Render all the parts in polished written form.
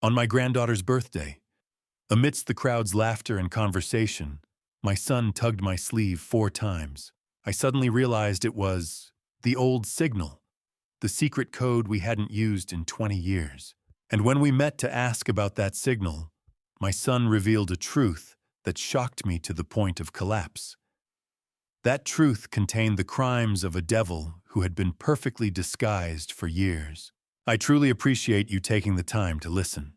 On my granddaughter's birthday, amidst the crowd's laughter and conversation, my son tugged my sleeve 4 times. I suddenly realized it was the old signal, the secret code we hadn't used in 20 years. And when we met to ask about that signal, my son revealed a truth that shocked me to the point of collapse. That truth contained the crimes of a devil who had been perfectly disguised for years. I truly appreciate you taking the time to listen.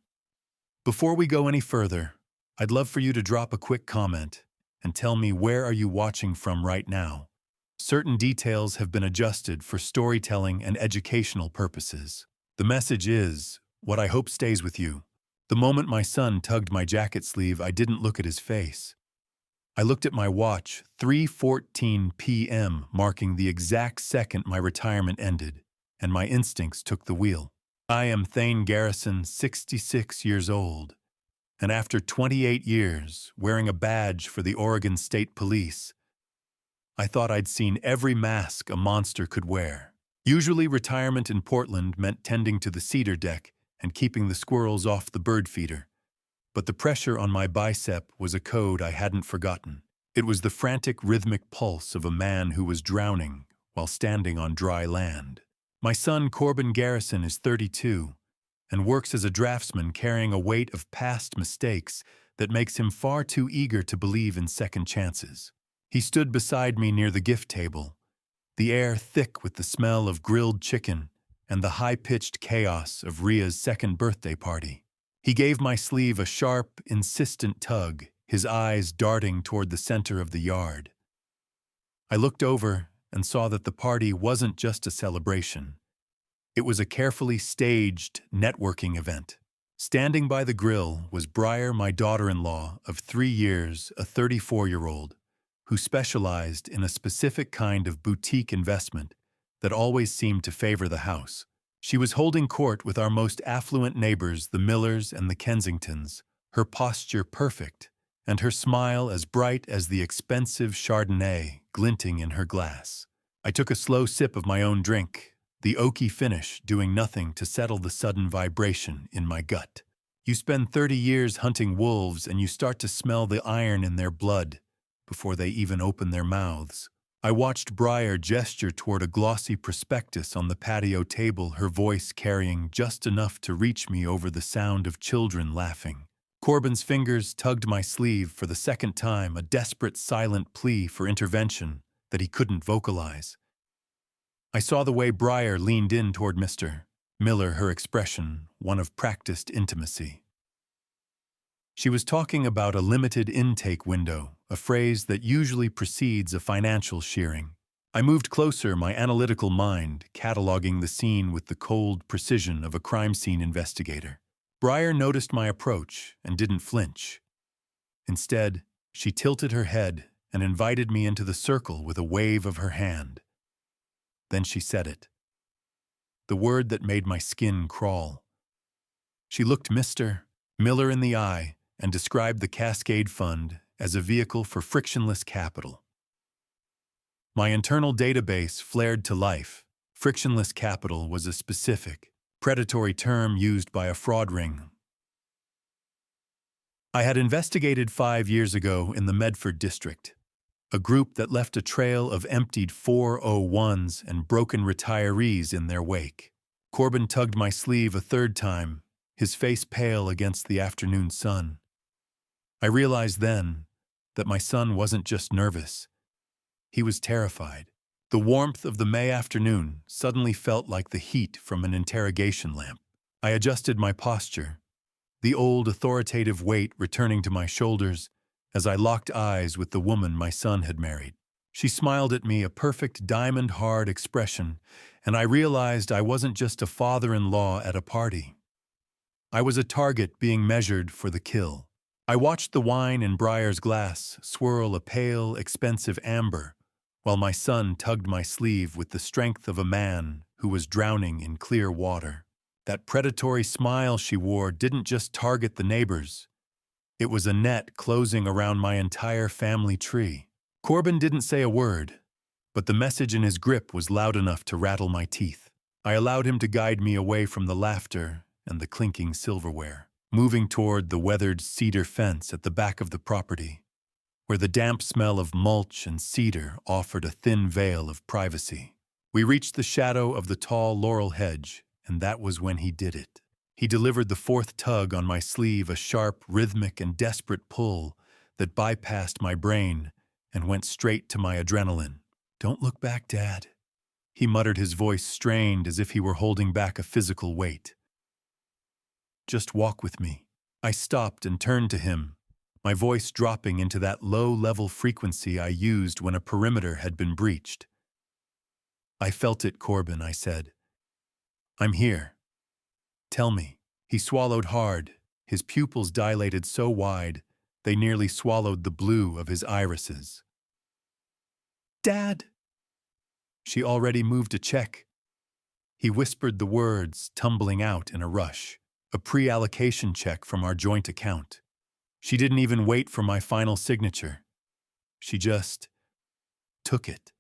Before we go any further, I'd love for you to drop a quick comment and tell me, where are you watching from right now? Certain details have been adjusted for storytelling and educational purposes. The message is what I hope stays with you. The moment my son tugged my jacket sleeve, I didn't look at his face. I looked at my watch, 3:14 p.m., marking the exact second my retirement ended, and my instincts took the wheel. I am Thane Garrison, 66 years old, and after 28 years, wearing a badge for the Oregon State Police, I thought I'd seen every mask a monster could wear. Usually retirement in Portland meant tending to the cedar deck and keeping the squirrels off the bird feeder. But the pressure on my bicep was a code I hadn't forgotten. It was the frantic rhythmic pulse of a man who was drowning while standing on dry land. My son Corbin Garrison is 32 and works as a draftsman, carrying a weight of past mistakes that makes him far too eager to believe in second chances. He stood beside me near the gift table, the air thick with the smell of grilled chicken and the high-pitched chaos of Ria's second birthday party. He gave my sleeve a sharp, insistent tug, his eyes darting toward the center of the yard. I looked over and saw that the party wasn't just a celebration. It was a carefully staged networking event. Standing by the grill was Briar, my daughter-in-law of 3 years, a 34-year-old, who specialized in a specific kind of boutique investment that always seemed to favor the house. She was holding court with our most affluent neighbors, the Millers and the Kensingtons, her posture perfect, and her smile as bright as the expensive Chardonnay glinting in her glass. I took a slow sip of my own drink, the oaky finish doing nothing to settle the sudden vibration in my gut. You spend 30 years hunting wolves and you start to smell the iron in their blood before they even open their mouths. I watched Briar gesture toward a glossy prospectus on the patio table, her voice carrying just enough to reach me over the sound of children laughing. Corbin's fingers tugged my sleeve for the second time, a desperate, silent plea for intervention that he couldn't vocalize. I saw the way Briar leaned in toward Mr. Miller, her expression one of practiced intimacy. She was talking about a limited intake window, a phrase that usually precedes a financial shearing. I moved closer, my analytical mind cataloging the scene with the cold precision of a crime scene investigator. Briar noticed my approach and didn't flinch. Instead, she tilted her head and invited me into the circle with a wave of her hand. Then she said it. The word that made my skin crawl. She looked Mr. Miller in the eye and described the Cascade Fund as a vehicle for frictionless capital. My internal database flared to life. Frictionless capital was a specific, predatory term used by a fraud ring I had investigated 5 years ago in the Medford district, a group that left a trail of emptied 401s and broken retirees in their wake. Corbin tugged my sleeve a third time, his face pale against the afternoon sun. I realized then that my son wasn't just nervous. He was terrified. The warmth of the May afternoon suddenly felt like the heat from an interrogation lamp. I adjusted my posture, the old authoritative weight returning to my shoulders as I locked eyes with the woman my son had married. She smiled at me, a perfect diamond-hard expression, and I realized I wasn't just a father-in-law at a party. I was a target being measured for the kill. I watched the wine in Briar's glass swirl a pale, expensive amber, while my son tugged my sleeve with the strength of a man who was drowning in clear water. That predatory smile she wore didn't just target the neighbors. It was a net closing around my entire family tree. Corbin didn't say a word, but the message in his grip was loud enough to rattle my teeth. I allowed him to guide me away from the laughter and the clinking silverware. moving toward the weathered cedar fence at the back of the property, where the damp smell of mulch and cedar offered a thin veil of privacy. We reached the shadow of the tall laurel hedge, and that was when he did it. He delivered the fourth tug on my sleeve, a sharp, rhythmic, and desperate pull that bypassed my brain and went straight to my adrenaline. "Don't look back, Dad," he muttered, his voice strained as if he were holding back a physical weight. "Just walk with me." I stopped and turned to him, my voice dropping into that low-level frequency I used when a perimeter had been breached. "I felt it, Corbin," I said. "I'm here. Tell me." He swallowed hard, his pupils dilated so wide they nearly swallowed the blue of his irises. "Dad!" She already moved a check. He whispered the words, tumbling out in a rush. A pre-allocation check from our joint account. She didn't even wait for my final signature. She just took it.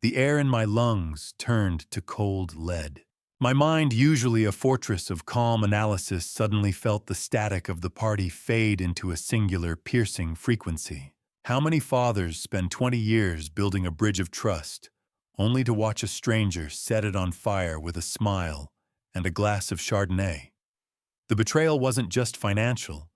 The air in my lungs turned to cold lead. My mind, usually a fortress of calm analysis, suddenly felt the static of the party fade into a singular, piercing frequency. How many fathers spend 20 years building a bridge of trust, only to watch a stranger set it on fire with a smile and a glass of Chardonnay? The betrayal wasn't just financial.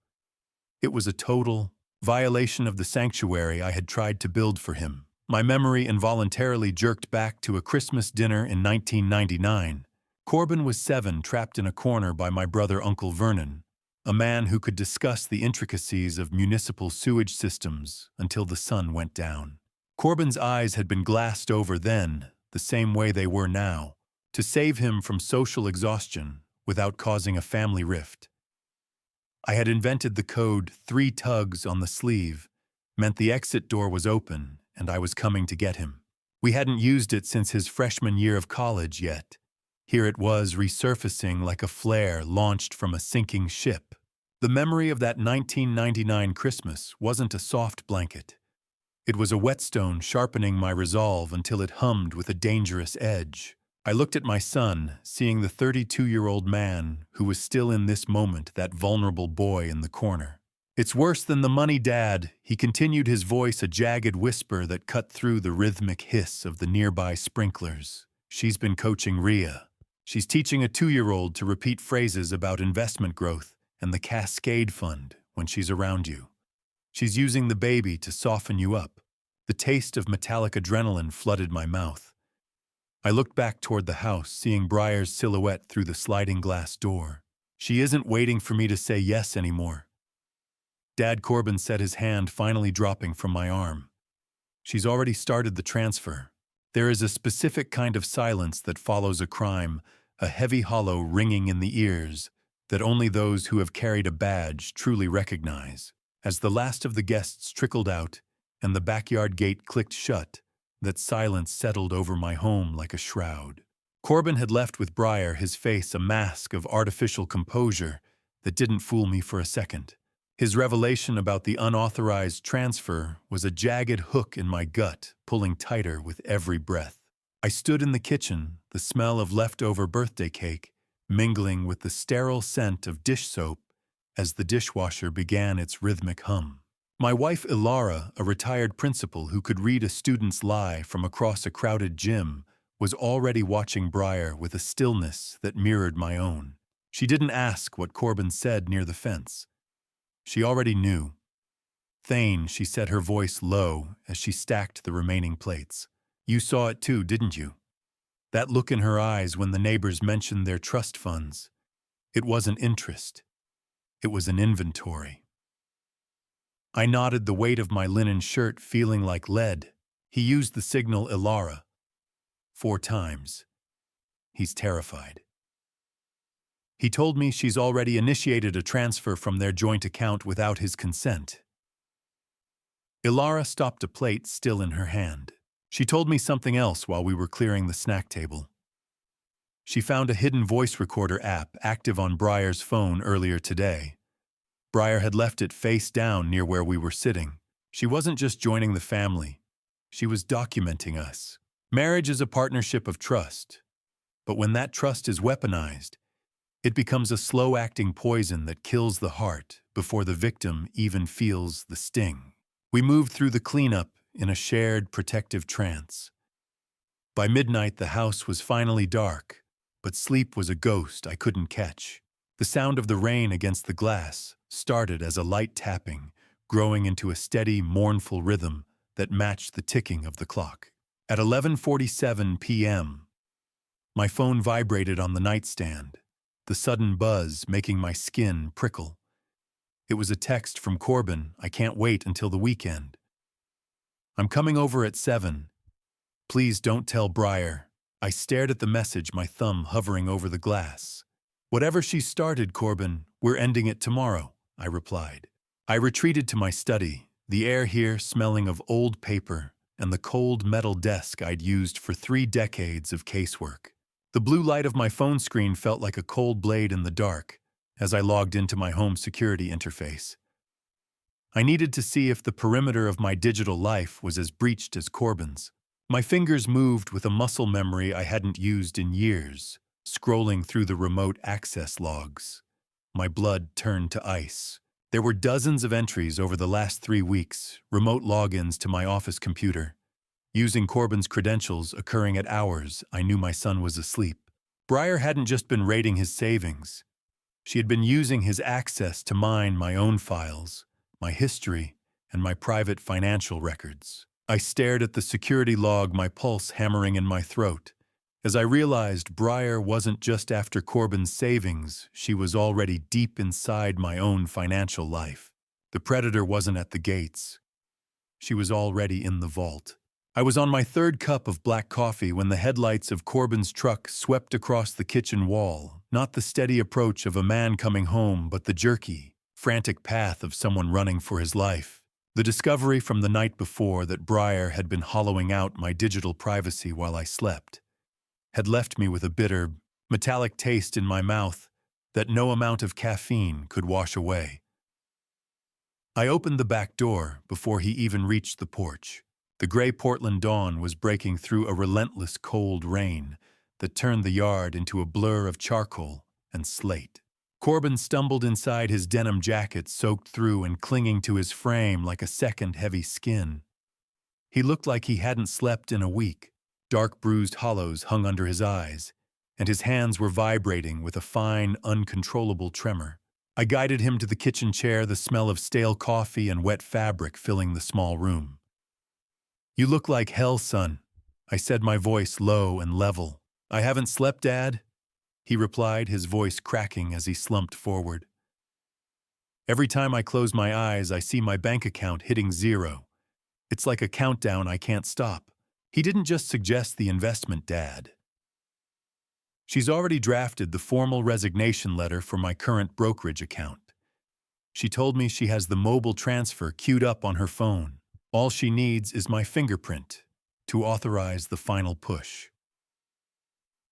It was a total violation of the sanctuary I had tried to build for him. My memory involuntarily jerked back to a Christmas dinner in 1999. Corbin was 7, trapped in a corner by my brother Uncle Vernon, a man who could discuss the intricacies of municipal sewage systems until the sun went down. Corbin's eyes had been glassed over then, the same way they were now, to save him from social exhaustion without causing a family rift. I had invented the code 3 tugs on the sleeve, meant the exit door was open and I was coming to get him. We hadn't used it since his freshman year of college yet. Here it was, resurfacing like a flare launched from a sinking ship. The memory of that 1999 Christmas wasn't a soft blanket. It was a whetstone sharpening my resolve until it hummed with a dangerous edge. I looked at my son, seeing the 32-year-old man who was still in this moment that vulnerable boy in the corner. "It's worse than the money, Dad," he continued, his voice a jagged whisper that cut through the rhythmic hiss of the nearby sprinklers. "She's been coaching Rhea. She's teaching a 2-year-old to repeat phrases about investment growth and the Cascade Fund when she's around you. She's using the baby to soften you up." The taste of metallic adrenaline flooded my mouth. I looked back toward the house, seeing Briar's silhouette through the sliding glass door. "She isn't waiting for me to say yes anymore." Dad, Corbin said, his hand finally dropping from my arm. "She's already started the transfer. There is a specific kind of silence that follows a crime, a heavy hollow ringing in the ears that only those who have carried a badge truly recognize." As the last of the guests trickled out and the backyard gate clicked shut, that silence settled over my home like a shroud. Corbin had left with Briar, his face a mask of artificial composure that didn't fool me for a second. His revelation about the unauthorized transfer was a jagged hook in my gut, pulling tighter with every breath. I stood in the kitchen, the smell of leftover birthday cake mingling with the sterile scent of dish soap as the dishwasher began its rhythmic hum. My wife Ilara, a retired principal who could read a student's lie from across a crowded gym, was already watching Briar with a stillness that mirrored my own. She didn't ask what Corbin said near the fence. She already knew. "Thane," she said, her voice low as she stacked the remaining plates. "You saw it too, didn't you? That look in her eyes when the neighbors mentioned their trust funds. It wasn't interest. It was an inventory." I nodded, the weight of my linen shirt feeling like lead. He used the signal Ilara 4 times. He's terrified. He told me she's already initiated a transfer from their joint account without his consent. Ilara stopped a plate still in her hand. She told me something else while we were clearing the snack table. She found a hidden voice recorder app active on Briar's phone earlier today. Briar had left it face down near where we were sitting. She wasn't just joining the family. She was documenting us. Marriage is a partnership of trust. But when that trust is weaponized, It becomes a slow-acting poison that kills the heart before the victim even feels the sting. We moved through the cleanup in a shared protective trance. By midnight, the house was finally dark, but sleep was a ghost I couldn't catch. The sound of the rain against the glass started as a light tapping, growing into a steady, mournful rhythm that matched the ticking of the clock. At 11:47 p.m., my phone vibrated on the nightstand, the sudden buzz making my skin prickle. It was a text from Corbin. I can't wait until the weekend. I'm coming over at 7. Please don't tell Briar. I stared at the message, my thumb hovering over the glass. Whatever she started, Corbin, we're ending it tomorrow, I replied. I retreated to my study, the air here smelling of old paper and the cold metal desk I'd used for 3 decades of casework. The blue light of my phone screen felt like a cold blade in the dark as I logged into my home security interface. I needed to see if the perimeter of my digital life was as breached as Corbin's. My fingers moved with a muscle memory I hadn't used in years, scrolling through the remote access logs. My blood turned to ice. There were dozens of entries over the last 3 weeks, remote logins to my office computer. Using Corbin's credentials occurring at hours I knew my son was asleep. Briar hadn't just been raiding his savings. She had been using his access to mine my own files, my history, and my private financial records. I stared at the security log, my pulse hammering in my throat. As I realized Briar wasn't just after Corbin's savings, she was already deep inside my own financial life. The predator wasn't at the gates. She was already in the vault. I was on my 3rd cup of black coffee when the headlights of Corbin's truck swept across the kitchen wall, not the steady approach of a man coming home, but the jerky, frantic path of someone running for his life. The discovery from the night before that Briar had been hollowing out my digital privacy while I slept had left me with a bitter, metallic taste in my mouth that no amount of caffeine could wash away. I opened the back door before he even reached the porch. The gray Portland dawn was breaking through a relentless cold rain that turned the yard into a blur of charcoal and slate. Corbin stumbled inside, his denim jacket soaked through and clinging to his frame like a second heavy skin. He looked like he hadn't slept in a week. Dark bruised hollows hung under his eyes, and his hands were vibrating with a fine, uncontrollable tremor. I guided him to the kitchen chair, the smell of stale coffee and wet fabric filling the small room. "You look like hell, son," I said, my voice low and level. "I haven't slept, Dad," he replied, his voice cracking as he slumped forward. "Every time I close my eyes, I see my bank account hitting 0. It's like a countdown I can't stop." He didn't just suggest the investment, Dad. "She's already drafted the formal resignation letter for my current brokerage account. She told me she has the mobile transfer queued up on her phone. All she needs is my fingerprint to authorize the final push."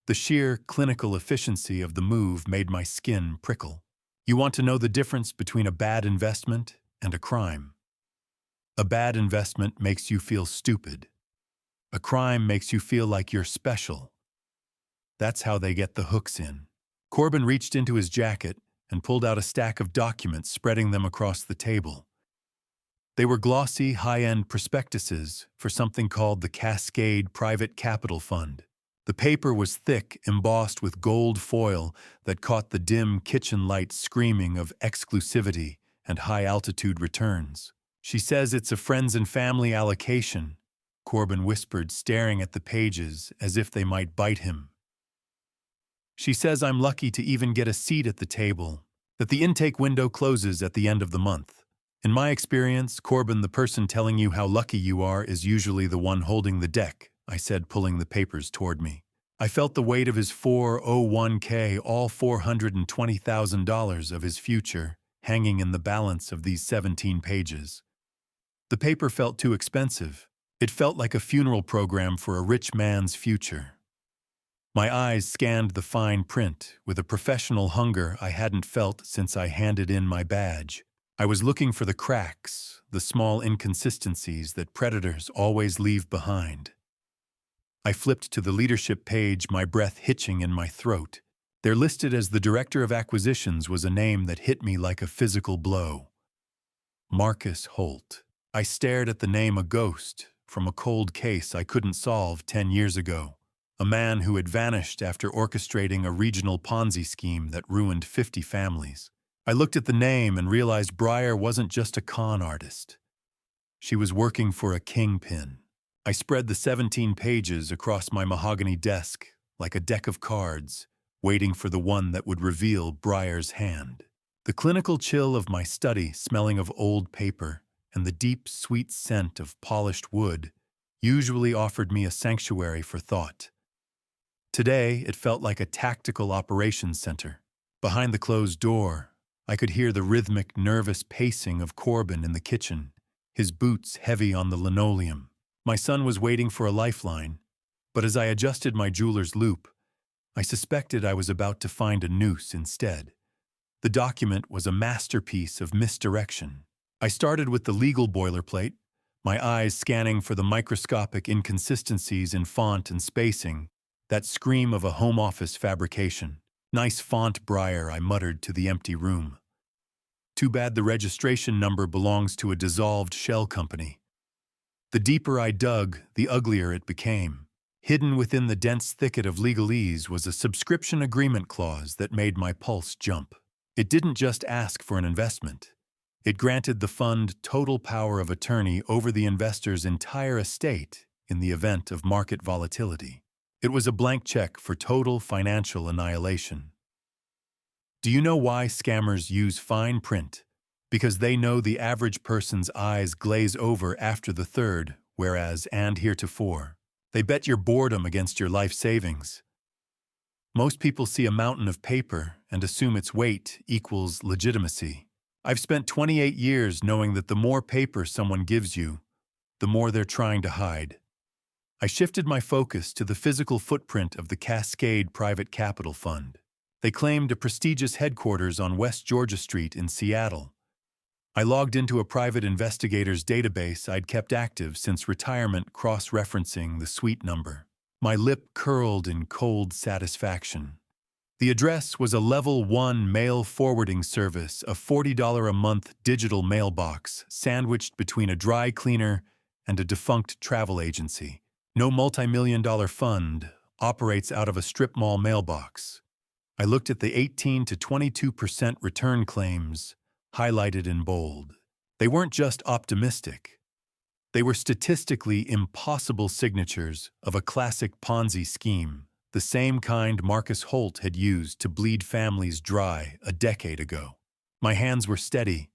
The sheer clinical efficiency of the move made my skin prickle. You want to know the difference between a bad investment and a crime? A bad investment makes you feel stupid. A crime makes you feel like you're special. That's how they get the hooks in. Corbin reached into his jacket and pulled out a stack of documents, spreading them across the table. They were glossy, high-end prospectuses for something called the Cascade Private Capital Fund. The paper was thick, embossed with gold foil that caught the dim kitchen light, screaming of exclusivity and high-altitude returns. "She says it's a friends and family allocation," Corbin whispered, staring at the pages as if they might bite him. "She says I'm lucky to even get a seat at the table, that the intake window closes at the end of the month. In my experience, Corbin, the person telling you how lucky you are is usually the one holding the deck," I said, pulling the papers toward me. I felt the weight of his 401k, all $420,000 of his future, hanging in the balance of these 17 pages. The paper felt too expensive. It felt like a funeral program for a rich man's future. My eyes scanned the fine print with a professional hunger I hadn't felt since I handed in my badge. I was looking for the cracks, the small inconsistencies that predators always leave behind. I flipped to the leadership page, my breath hitching in my throat. They're listed as the Director of Acquisitions was a name that hit me like a physical blow. Marcus Holt. I stared at the name a ghost from a cold case I couldn't solve 10 years ago. A man who had vanished after orchestrating a regional Ponzi scheme that ruined 50 families. I looked at the name and realized Breyer wasn't just a con artist. She was working for a kingpin. I spread the 17 pages across my mahogany desk like a deck of cards, waiting for the one that would reveal Breyer's hand. The clinical chill of my study, smelling of old paper, and the deep, sweet scent of polished wood usually offered me a sanctuary for thought. Today, it felt like a tactical operations center. Behind the closed door, I could hear the rhythmic, nervous pacing of Corbin in the kitchen, his boots heavy on the linoleum. My son was waiting for a lifeline, but as I adjusted my jeweler's loop, I suspected I was about to find a noose instead. The document was a masterpiece of misdirection. I started with the legal boilerplate, my eyes scanning for the microscopic inconsistencies in font and spacing, that scream of a home office fabrication. "Nice font, Breyer," I muttered to the empty room. Too bad the registration number belongs to a dissolved shell company. The deeper I dug, the uglier it became. Hidden within the dense thicket of legalese was a subscription agreement clause that made my pulse jump. It didn't just ask for an investment. It granted the fund total power of attorney over the investor's entire estate in the event of market volatility. It was a blank check for total financial annihilation. Do you know why scammers use fine print? Because they know the average person's eyes glaze over after the third, whereas, and heretofore. They bet your boredom against your life savings. Most people see a mountain of paper and assume its weight equals legitimacy. I've spent 28 years knowing that the more paper someone gives you, the more they're trying to hide. I shifted my focus to the physical footprint of the Cascade Private Capital Fund. They claimed a prestigious headquarters on West Georgia Street in Seattle. I logged into a private investigator's database I'd kept active since retirement, cross-referencing the suite number. My lip curled in cold satisfaction. The address was a Level 1 mail forwarding service, a $40 a month digital mailbox sandwiched between a dry cleaner and a defunct travel agency. No multi-million-dollar fund operates out of a strip mall mailbox. I looked at the 18 to 22% return claims, highlighted in bold. They weren't just optimistic. They were statistically impossible signatures of a classic Ponzi scheme, the same kind Marcus Holt had used to bleed families dry a decade ago. My hands were steady,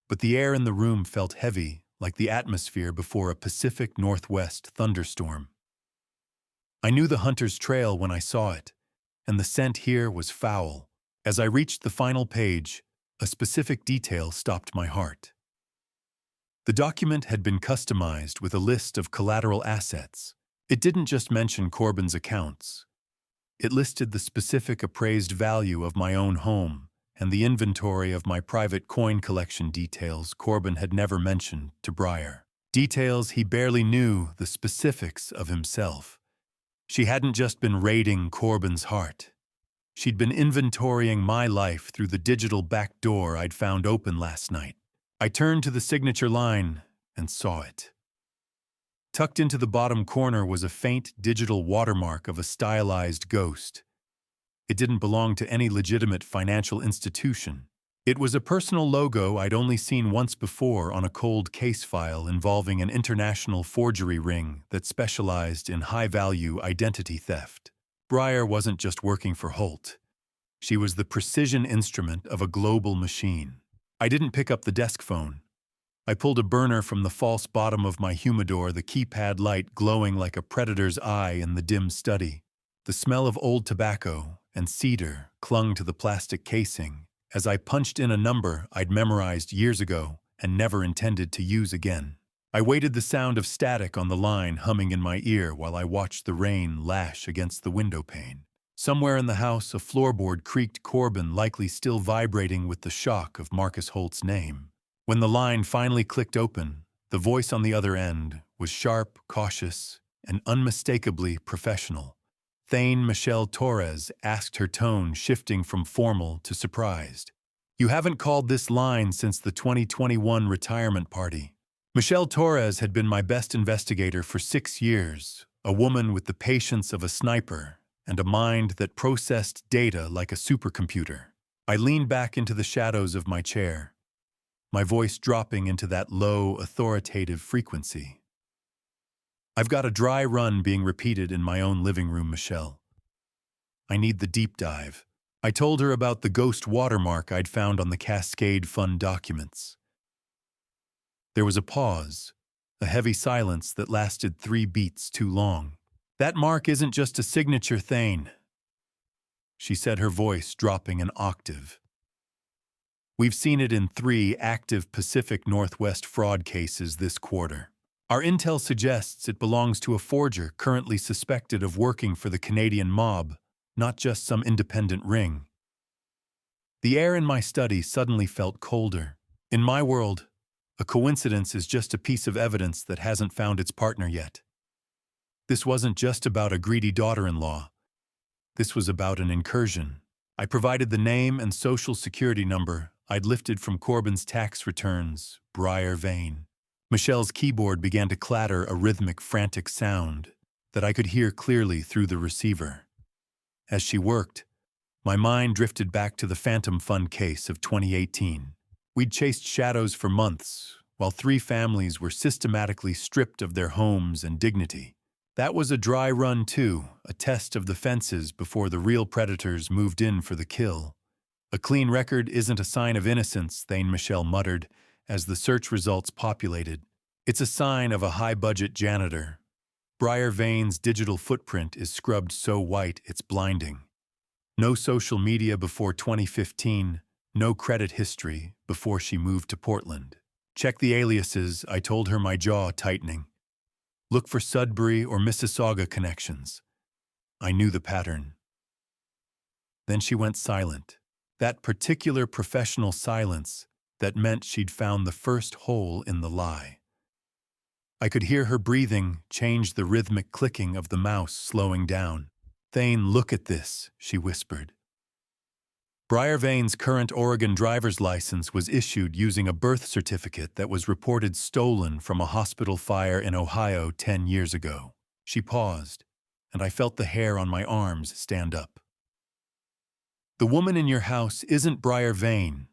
but the air in the room felt heavy, like the atmosphere before a Pacific Northwest thunderstorm. I knew the hunter's trail when I saw it, and the scent here was foul. As I reached the final page, a specific detail stopped my heart. The document had been customized with a list of collateral assets. It didn't just mention Corbin's accounts. It listed the specific appraised value of my own home and the inventory of my private coin collection, details Corbin had never mentioned to Breyer. Details he barely knew the specifics of himself. She hadn't just been raiding Corbin's heart. She'd been inventorying my life through the digital back door I'd found open last night. I turned to the signature line and saw it. Tucked into the bottom corner was a faint digital watermark of a stylized ghost. It didn't belong to any legitimate financial institution. It was a personal logo I'd only seen once before on a cold case file involving an international forgery ring that specialized in high-value identity theft. Breyer wasn't just working for Holt. She was the precision instrument of a global machine. I didn't pick up the desk phone. I pulled a burner from the false bottom of my humidor, the keypad light glowing like a predator's eye in the dim study. The smell of old tobacco and cedar clung to the plastic casing as I punched in a number I'd memorized years ago and never intended to use again. I waited the sound of static on the line humming in my ear while I watched the rain lash against the window pane. Somewhere in the house, a floorboard creaked, Corbin likely still vibrating with the shock of Marcus Holt's name. When the line finally clicked open, the voice on the other end was sharp, cautious, and unmistakably professional. Thane Michelle Torres asked, her tone shifting from formal to surprised. You haven't called this line since the 2021 retirement party. Michelle Torres had been my best investigator for 6 years, a woman with the patience of a sniper and a mind that processed data like a supercomputer. I leaned back into the shadows of my chair, my voice dropping into that low, authoritative frequency. I've got a dry run being repeated in my own living room, Michelle. I need the deep dive. I told her about the ghost watermark I'd found on the Cascade Fund documents. There was a pause, a heavy silence that lasted 3 beats too long. That mark isn't just a signature, Thane, she said, her voice dropping an octave. We've seen it in 3 active Pacific Northwest fraud cases this quarter. Our intel suggests it belongs to a forger currently suspected of working for the Canadian mob, not just some independent ring. The air in my study suddenly felt colder. In my world, a coincidence is just a piece of evidence that hasn't found its partner yet. This wasn't just about a greedy daughter-in-law. This was about an incursion. I provided the name and social security number I'd lifted from Corbin's tax returns, Briar Vane. Michelle's keyboard began to clatter a rhythmic, frantic sound that I could hear clearly through the receiver. As she worked, my mind drifted back to the Phantom Fund case of 2018. We'd chased shadows for months, while 3 families were systematically stripped of their homes and dignity. That was a dry run too, a test of the fences before the real predators moved in for the kill. A clean record isn't a sign of innocence, Thane Michelle muttered, as the search results populated. It's a sign of a high-budget janitor. Briar Vane's digital footprint is scrubbed so white it's blinding. No social media before 2015, no credit history before she moved to Portland. Check the aliases, I told her, my jaw tightening. Look for Sudbury or Mississauga connections. I knew the pattern. Then she went silent. That particular professional silence that meant she'd found the first hole in the lie. I could hear her breathing change, the rhythmic clicking of the mouse slowing down. Thane, look at this, she whispered. Briar Vane's current Oregon driver's license was issued using a birth certificate that was reported stolen from a hospital fire in Ohio 10 years ago. She paused, and I felt the hair on my arms stand up. The woman in your house isn't Briar Vane.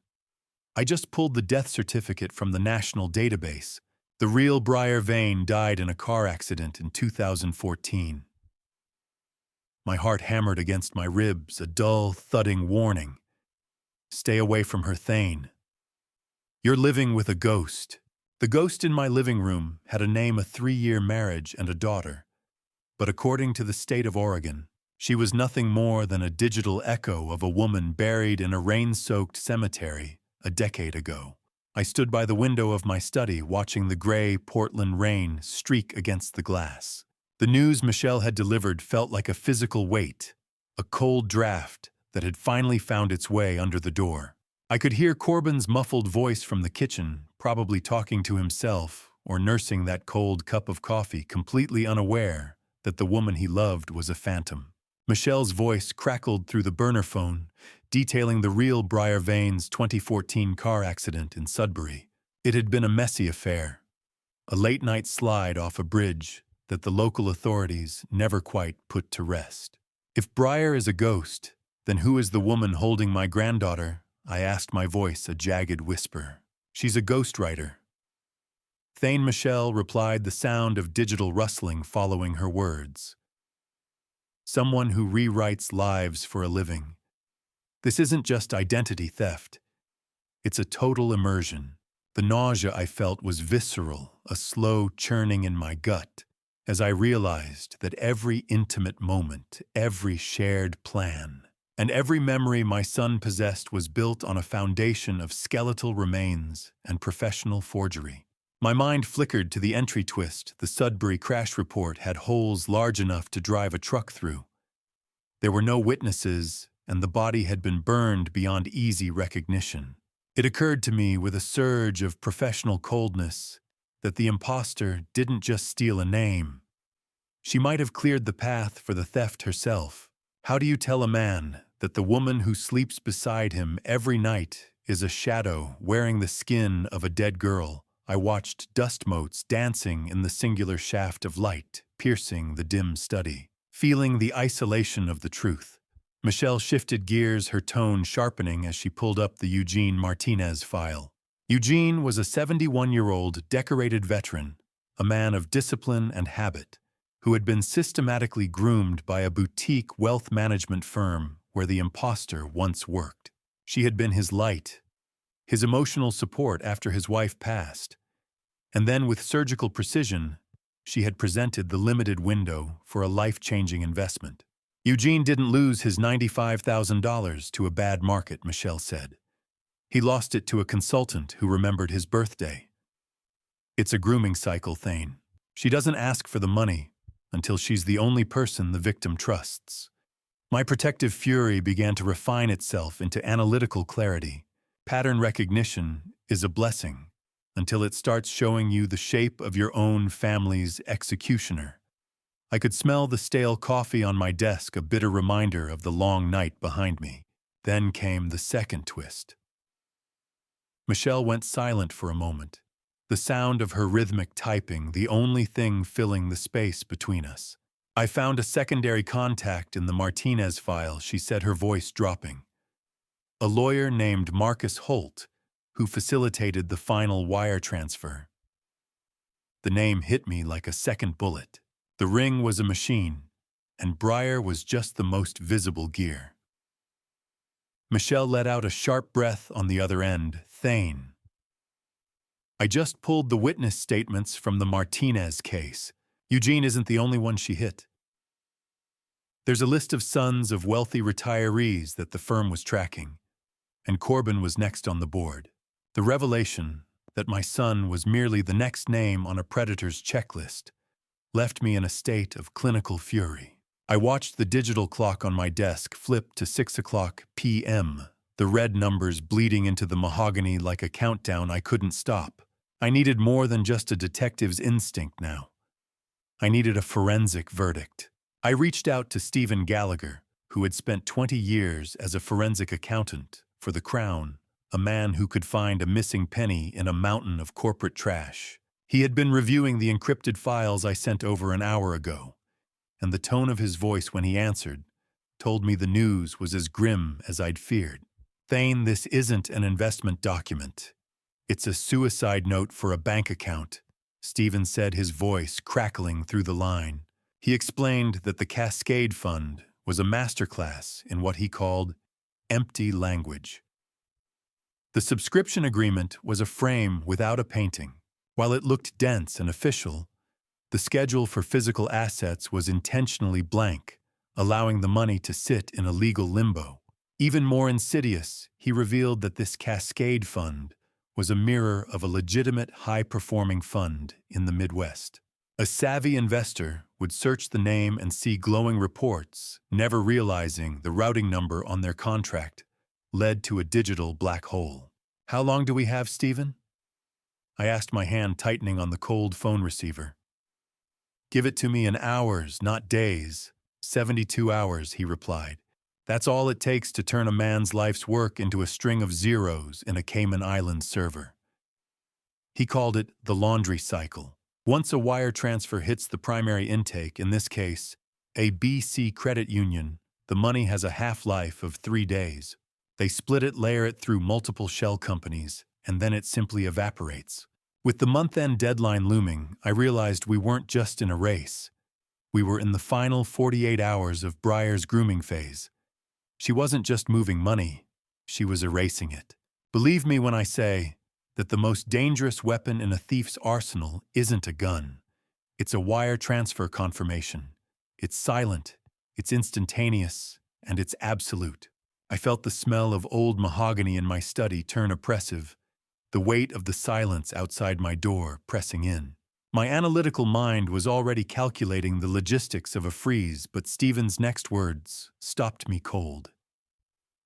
I just pulled the death certificate from the national database. The real Briar Vane died in a car accident in 2014. My heart hammered against my ribs, a dull, thudding warning. Stay away from her, Thane. You're living with a ghost. The ghost in my living room had a name, a 3-year marriage, and a daughter. But according to the state of Oregon, she was nothing more than a digital echo of a woman buried in a rain-soaked cemetery a decade ago. I stood by the window of my study, watching the gray Portland rain streak against the glass. The news Michelle had delivered felt like a physical weight, a cold draft that had finally found its way under the door. I could hear Corbin's muffled voice from the kitchen, probably talking to himself or nursing that cold cup of coffee, completely unaware that the woman he loved was a phantom. Michelle's voice crackled through the burner phone, detailing the real Briar Vane's 2014 car accident in Sudbury. It had been a messy affair, a late-night slide off a bridge that the local authorities never quite put to rest. If Briar is a ghost, then who is the woman holding my granddaughter? I asked, my voice a jagged whisper. She's a ghostwriter. Thane Michelle replied, the sound of digital rustling following her words. Someone who rewrites lives for a living. This isn't just identity theft. It's a total immersion. The nausea I felt was visceral, a slow churning in my gut, as I realized that every intimate moment, every shared plan, and every memory my son possessed was built on a foundation of skeletal remains and professional forgery. My mind flickered to the entry twist. The Sudbury crash report had holes large enough to drive a truck through. There were no witnesses, and the body had been burned beyond easy recognition. It occurred to me with a surge of professional coldness that the imposter didn't just steal a name. She might have cleared the path for the theft herself. How do you tell a man that the woman who sleeps beside him every night is a shadow wearing the skin of a dead girl? I watched dust motes dancing in the singular shaft of light, piercing the dim study, feeling the isolation of the truth. Michelle shifted gears, her tone sharpening as she pulled up the Eugene Martinez file. Eugene was a 71-year-old decorated veteran, a man of discipline and habit, who had been systematically groomed by a boutique wealth management firm where the imposter once worked. She had been his light, his emotional support after his wife passed, and then with surgical precision, she had presented the limited window for a life-changing investment. Eugene didn't lose his $95,000 to a bad market, Michelle said. He lost it to a consultant who remembered his birthday. It's a grooming cycle, Thane. She doesn't ask for the money until she's the only person the victim trusts. My protective fury began to refine itself into analytical clarity. Pattern recognition is a blessing until it starts showing you the shape of your own family's executioner. I could smell the stale coffee on my desk, a bitter reminder of the long night behind me. Then came the second twist. Michelle went silent for a moment, the sound of her rhythmic typing the only thing filling the space between us. I found a secondary contact in the Martinez file, she said, her voice dropping. A lawyer named Marcus Holt, who facilitated the final wire transfer. The name hit me like a second bullet. The ring was a machine, and Breyer was just the most visible gear. Michelle let out a sharp breath on the other end. Thane. I just pulled the witness statements from the Martinez case. Eugene isn't the only one she hit. There's a list of sons of wealthy retirees that the firm was tracking, and Corbin was next on the board. The revelation that my son was merely the next name on a predator's checklist left me in a state of clinical fury. I watched the digital clock on my desk flip to 6:00 p.m., the red numbers bleeding into the mahogany like a countdown I couldn't stop. I needed more than just a detective's instinct now. I needed a forensic verdict. I reached out to Stephen Gallagher, who had spent 20 years as a forensic accountant for the Crown, a man who could find a missing penny in a mountain of corporate trash. He had been reviewing the encrypted files I sent over an hour ago, and the tone of his voice when he answered told me the news was as grim as I'd feared. Thane, this isn't an investment document. It's a suicide note for a bank account, Stephen said, his voice crackling through the line. He explained that the Cascade Fund was a masterclass in what he called empty language. The subscription agreement was a frame without a painting. While it looked dense and official, the schedule for physical assets was intentionally blank, allowing the money to sit in a legal limbo. Even more insidious, he revealed that this Cascade Fund was a mirror of a legitimate high-performing fund in the Midwest. A savvy investor would search the name and see glowing reports, never realizing the routing number on their contract led to a digital black hole. How long do we have, Stephen? I asked, my hand tightening on the cold phone receiver. Give it to me in hours, not days. 72 hours, he replied. That's all it takes to turn a man's life's work into a string of zeros in a Cayman Islands server. He called it the laundry cycle. Once a wire transfer hits the primary intake, in this case, a BC credit union, the money has a half-life of 3 days. They split it, layer it through multiple shell companies, and then it simply evaporates. With the month-end deadline looming, I realized we weren't just in a race. We were in the final 48 hours of Breyer's grooming phase. She wasn't just moving money, she was erasing it. Believe me when I say that the most dangerous weapon in a thief's arsenal isn't a gun. It's a wire transfer confirmation. It's silent, it's instantaneous, and it's absolute. I felt the smell of old mahogany in my study turn oppressive, the weight of the silence outside my door pressing in. My analytical mind was already calculating the logistics of a freeze, but Stephen's next words stopped me cold.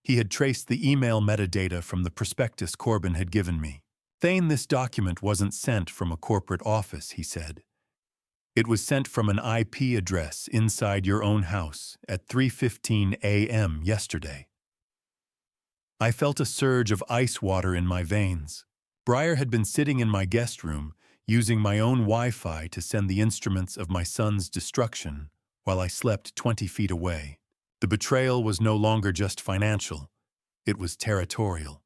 He had traced the email metadata from the prospectus Corbin had given me. Thane, this document wasn't sent from a corporate office, he said. It was sent from an IP address inside your own house at 3:15 a.m. yesterday. I felt a surge of ice water in my veins. Breyer had been sitting in my guest room, using my own Wi-Fi to send the instruments of my son's destruction while I slept 20 feet away. The betrayal was no longer just financial. It was territorial.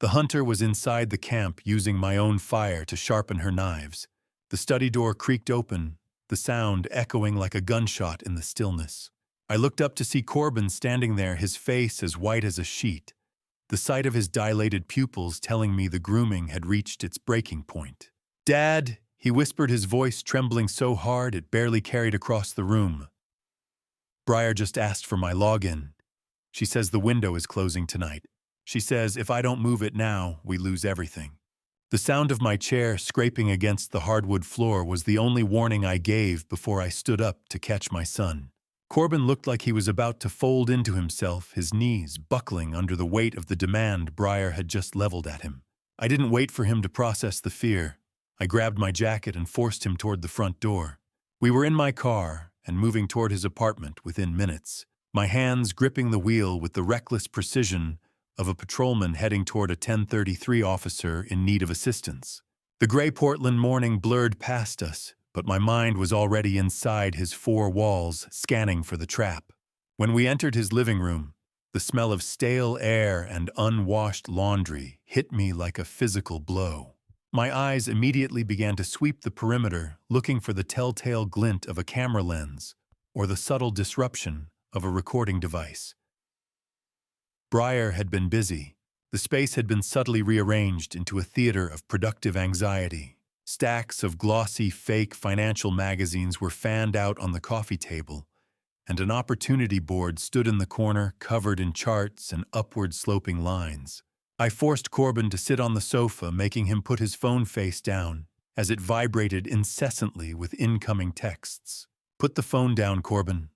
The hunter was inside the camp using my own fire to sharpen her knives. The study door creaked open, the sound echoing like a gunshot in the stillness. I looked up to see Corbin standing there, his face as white as a sheet, the sight of his dilated pupils telling me the grooming had reached its breaking point. "Dad," he whispered, his voice trembling so hard it barely carried across the room. "Breyer just asked for my login. She says the window is closing tonight. She says if I don't move it now, we lose everything." The sound of my chair scraping against the hardwood floor was the only warning I gave before I stood up to catch my son. Corbin looked like he was about to fold into himself, his knees buckling under the weight of the demand Breyer had just leveled at him. I didn't wait for him to process the fear. I grabbed my jacket and forced him toward the front door. We were in my car and moving toward his apartment within minutes, my hands gripping the wheel with the reckless precision of a patrolman heading toward a 1033 officer in need of assistance. The gray Portland morning blurred past us, but my mind was already inside his four walls, scanning for the trap. When we entered his living room, the smell of stale air and unwashed laundry hit me like a physical blow. My eyes immediately began to sweep the perimeter, looking for the telltale glint of a camera lens or the subtle disruption of a recording device. Breyer had been busy. The space had been subtly rearranged into a theater of productive anxiety. Stacks of glossy, fake financial magazines were fanned out on the coffee table, and an opportunity board stood in the corner covered in charts and upward-sloping lines. I forced Corbin to sit on the sofa, making him put his phone face down as it vibrated incessantly with incoming texts. "Put the phone down, Corbin."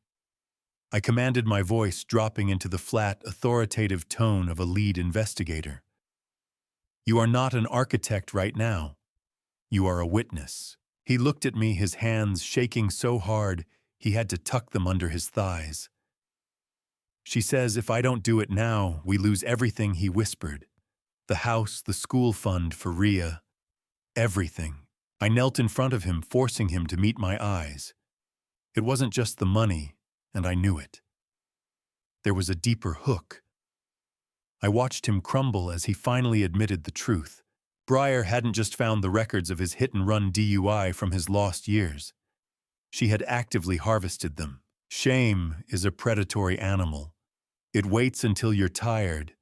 I commanded, my voice dropping into the flat, authoritative tone of a lead investigator. "You are not an architect right now. You are a witness." He looked at me, his hands shaking so hard he had to tuck them under his thighs. "She says if I don't do it now, we lose everything," he whispered. "The house, the school fund for Rhea, everything." I knelt in front of him, forcing him to meet my eyes. It wasn't just the money, and I knew it. There was a deeper hook. I watched him crumble as he finally admitted the truth. Breyer hadn't just found the records of his hit-and-run DUI from his lost years. She had actively harvested them. Shame is a predatory animal. It waits until you're tired,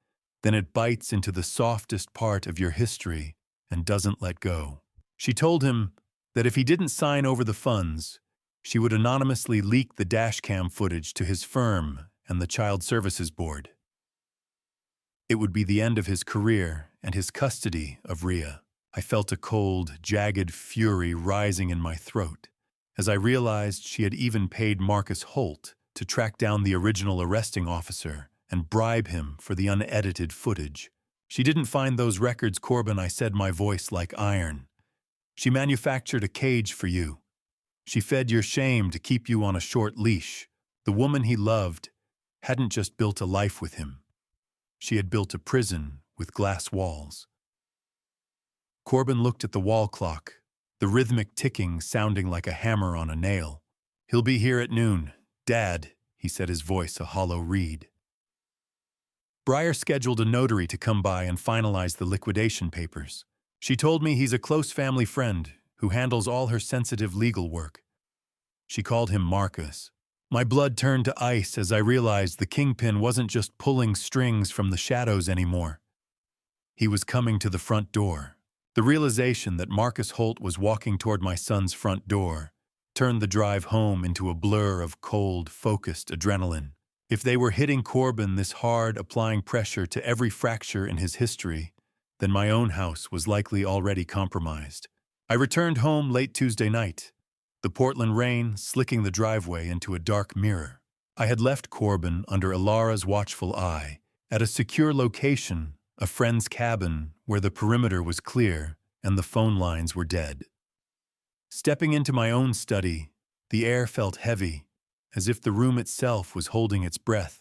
then it bites into the softest part of your history and doesn't let go. She told him that if he didn't sign over the funds, she would anonymously leak the dashcam footage to his firm and the Child Services Board. It would be the end of his career and his custody of Rhea. I felt a cold, jagged fury rising in my throat as I realized she had even paid Marcus Holt to track down the original arresting officer and bribe him for the unedited footage. "She didn't find those records, Corbin," I said, my voice like iron. "She manufactured a cage for you. She fed your shame to keep you on a short leash. The woman he loved hadn't just built a life with him. She had built a prison with glass walls." Corbin looked at the wall clock, the rhythmic ticking sounding like a hammer on a nail. "He'll be here at noon. Dad," he said, his voice a hollow reed. Breyer scheduled a notary to come by and finalize the liquidation papers. She told me he's a close family friend who handles all her sensitive legal work. She called him Marcus. My blood turned to ice as I realized the kingpin wasn't just pulling strings from the shadows anymore. He was coming to the front door. The realization that Marcus Holt was walking toward my son's front door turned the drive home into a blur of cold, focused adrenaline. If they were hitting Corbin this hard, applying pressure to every fracture in his history, then my own house was likely already compromised. I returned home late Tuesday night, the Portland rain slicking the driveway into a dark mirror. I had left Corbin under Ilara's watchful eye, at a secure location, a friend's cabin where the perimeter was clear and the phone lines were dead. Stepping into my own study, the air felt heavy, as if the room itself was holding its breath,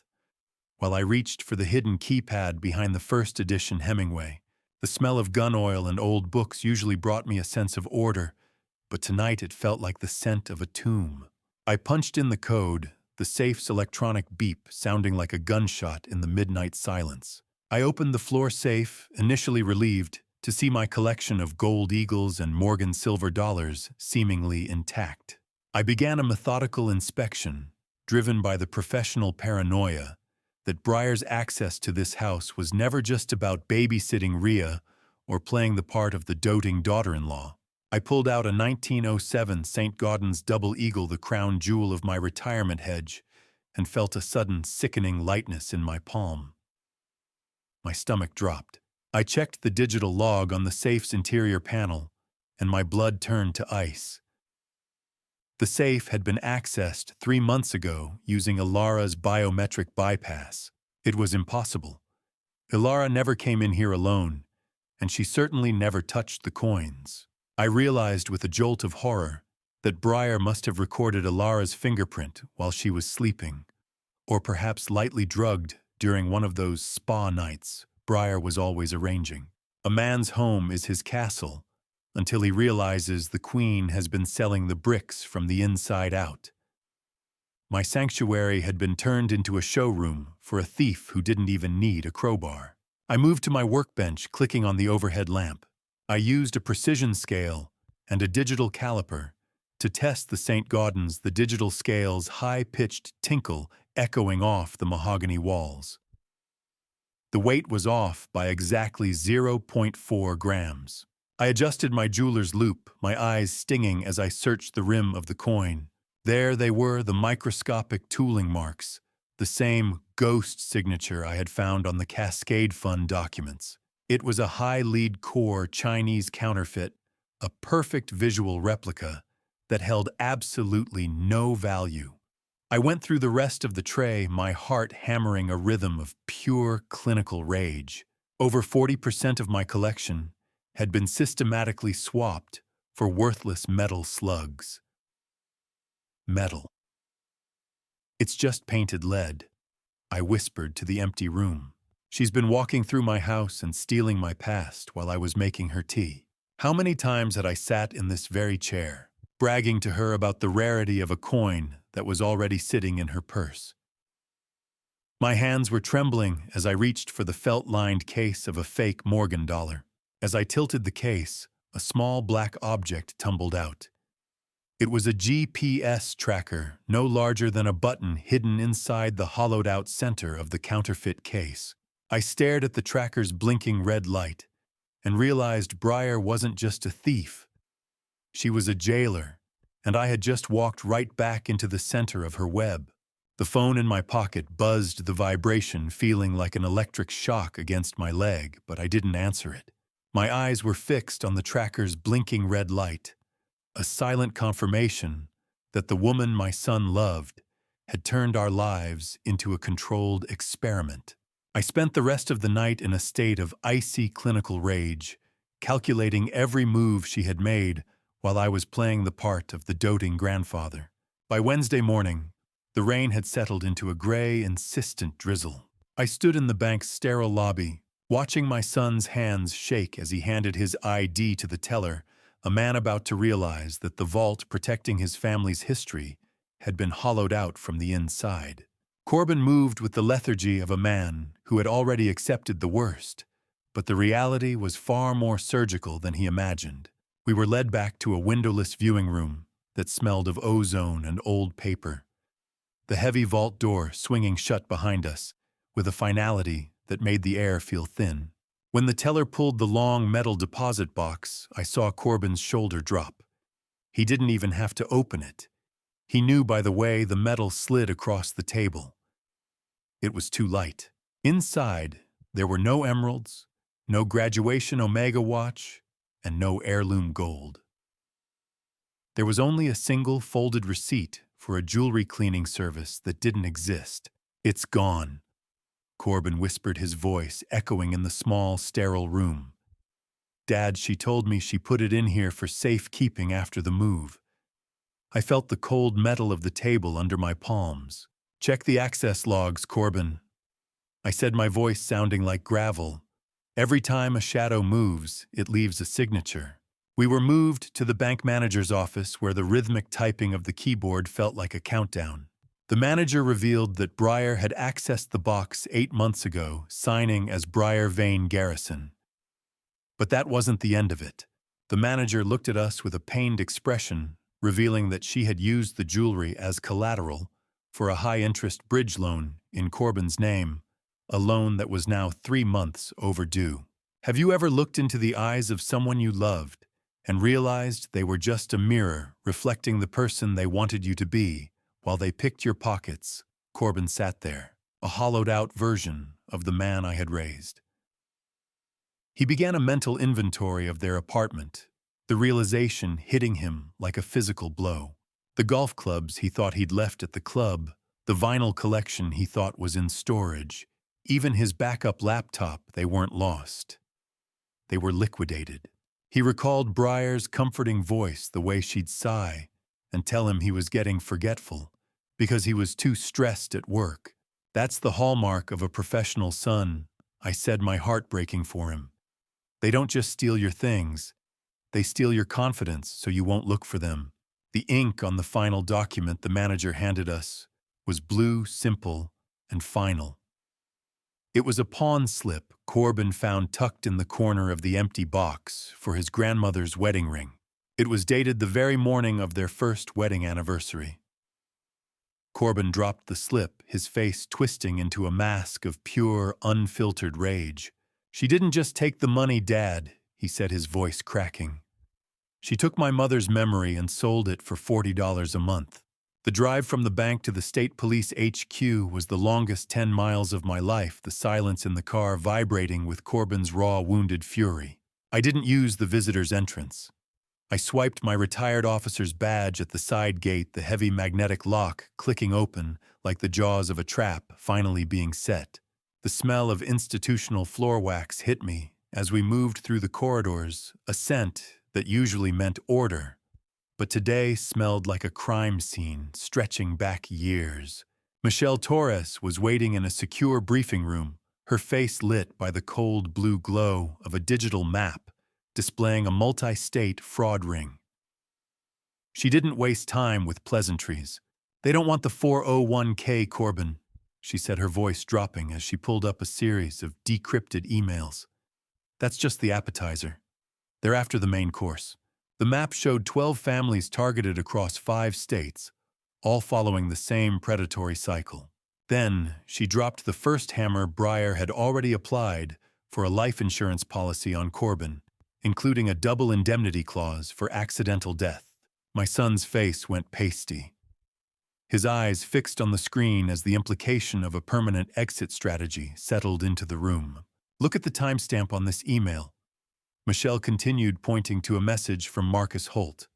while I reached for the hidden keypad behind the first edition Hemingway. The smell of gun oil and old books usually brought me a sense of order, but tonight it felt like the scent of a tomb. I punched in the code, the safe's electronic beep sounding like a gunshot in the midnight silence. I opened the floor safe, initially relieved, to see my collection of gold eagles and Morgan silver dollars seemingly intact. I began a methodical inspection, driven by the professional paranoia that Breyer's access to this house was never just about babysitting Rhea or playing the part of the doting daughter-in-law. I pulled out a 1907 St. Gaudens double eagle, the crown jewel of my retirement hedge, and felt a sudden sickening lightness in my palm. My stomach dropped. I checked the digital log on the safe's interior panel, and my blood turned to ice. The safe had been accessed 3 months ago using Ilara's biometric bypass. It was impossible. Ilara never came in here alone, and she certainly never touched the coins. I realized with a jolt of horror that Breyer must have recorded Ilara's fingerprint while she was sleeping, or perhaps lightly drugged during one of those spa nights Breyer was always arranging. A man's home is his castle, until he realizes the Queen has been selling the bricks from the inside out. My sanctuary had been turned into a showroom for a thief who didn't even need a crowbar. I moved to my workbench, clicking on the overhead lamp. I used a precision scale and a digital caliper to test the St. Gaudens, the digital scale's high-pitched tinkle echoing off the mahogany walls. The weight was off by exactly 0.4 grams. I adjusted my jeweler's loop, my eyes stinging as I searched the rim of the coin. There they were, the microscopic tooling marks, the same ghost signature I had found on the Cascade Fund documents. It was a high lead core Chinese counterfeit, a perfect visual replica that held absolutely no value. I went through the rest of the tray, my heart hammering a rhythm of pure clinical rage. Over 40% of my collection had been systematically swapped for worthless metal slugs. Metal. It's just painted lead, I whispered to the empty room. She's been walking through my house and stealing my past while I was making her tea. How many times had I sat in this very chair, bragging to her about the rarity of a coin that was already sitting in her purse? My hands were trembling as I reached for the felt-lined case of a fake Morgan dollar. As I tilted the case, a small black object tumbled out. It was a GPS tracker, no larger than a button hidden inside the hollowed-out center of the counterfeit case. I stared at the tracker's blinking red light and realized Breyer wasn't just a thief. She was a jailer, and I had just walked right back into the center of her web. The phone in my pocket buzzed the vibration, feeling like an electric shock against my leg, but I didn't answer it. My eyes were fixed on the tracker's blinking red light, a silent confirmation that the woman my son loved had turned our lives into a controlled experiment. I spent the rest of the night in a state of icy clinical rage, calculating every move she had made while I was playing the part of the doting grandfather. By Wednesday morning, the rain had settled into a gray, insistent drizzle. I stood in the bank's sterile lobby, watching my son's hands shake as he handed his ID to the teller, a man about to realize that the vault protecting his family's history had been hollowed out from the inside. Corbin moved with the lethargy of a man who had already accepted the worst, but the reality was far more surgical than he imagined. We were led back to a windowless viewing room that smelled of ozone and old paper, the heavy vault door swinging shut behind us with a finality that made the air feel thin. When the teller pulled the long metal deposit box, I saw Corbin's shoulder drop. He didn't even have to open it. He knew by the way the metal slid across the table. It was too light. Inside, there were no emeralds, no graduation Omega watch, and no heirloom gold. There was only a single folded receipt for a jewelry cleaning service that didn't exist. "It's gone," Corbin whispered, his voice echoing in the small, sterile room. Dad, she told me she put it in here for safekeeping after the move. I felt the cold metal of the table under my palms. Check the access logs, Corbin. I said, my voice sounding like gravel. Every time a shadow moves, it leaves a signature. We were moved to the bank manager's office where the rhythmic typing of the keyboard felt like a countdown. The manager revealed that Breyer had accessed the box 8 months ago, signing as Breyer Vane Garrison. But that wasn't the end of it. The manager looked at us with a pained expression, revealing that she had used the jewelry as collateral for a high-interest bridge loan in Corbin's name, a loan that was now 3 months overdue. Have you ever looked into the eyes of someone you loved and realized they were just a mirror reflecting the person they wanted you to be while they picked your pockets? Corbin sat there, a hollowed-out version of the man I had raised. He began a mental inventory of their apartment, the realization hitting him like a physical blow. The golf clubs he thought he'd left at the club, the vinyl collection he thought was in storage, even his backup laptop, they weren't lost. They were liquidated. He recalled Breyer's comforting voice, the way she'd sigh and tell him he was getting forgetful because he was too stressed at work. That's the hallmark of a professional son, I said, my heart breaking for him. They don't just steal your things, they steal your confidence so you won't look for them. The ink on the final document the manager handed us was blue, simple, and final. It was a pawn slip Corbin found tucked in the corner of the empty box for his grandmother's wedding ring. It was dated the very morning of their first wedding anniversary. Corbin dropped the slip, his face twisting into a mask of pure, unfiltered rage. She didn't just take the money, Dad, he said, his voice cracking. She took my mother's memory and sold it for $40 a month. The drive from the bank to the state police HQ was the longest 10 miles of my life, the silence in the car vibrating with Corbin's raw, wounded fury. I didn't use the visitor's entrance. I swiped my retired officer's badge at the side gate, the heavy magnetic lock clicking open like the jaws of a trap finally being set. The smell of institutional floor wax hit me as we moved through the corridors, a scent that usually meant order, but today smelled like a crime scene stretching back years. Michelle Torres was waiting in a secure briefing room, her face lit by the cold blue glow of a digital map displaying a multi-state fraud ring. She didn't waste time with pleasantries. They don't want the 401k, Corbin, she said, her voice dropping as she pulled up a series of decrypted emails. That's just the appetizer. They're after the main course. The map showed 12 families targeted across 5 states, all following the same predatory cycle. Then, she dropped the first hammer. Breyer had already applied for a life insurance policy on Corbin, including a double indemnity clause for accidental death. My son's face went pasty. His eyes fixed on the screen as the implication of a permanent exit strategy settled into the room. Look at the timestamp on this email. Michelle continued, pointing to a message from Marcus Holt.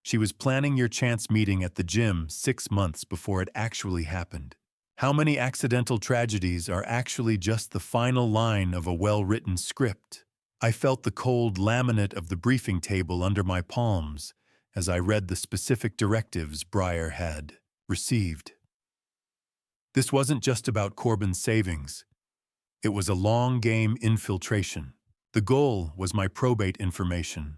She was planning your chance meeting at the gym 6 months before it actually happened. How many accidental tragedies are actually just the final line of a well-written script? I felt the cold laminate of the briefing table under my palms as I read the specific directives Breyer had received. This wasn't just about Corbin's savings. It was a long-game infiltration. The goal was my probate information,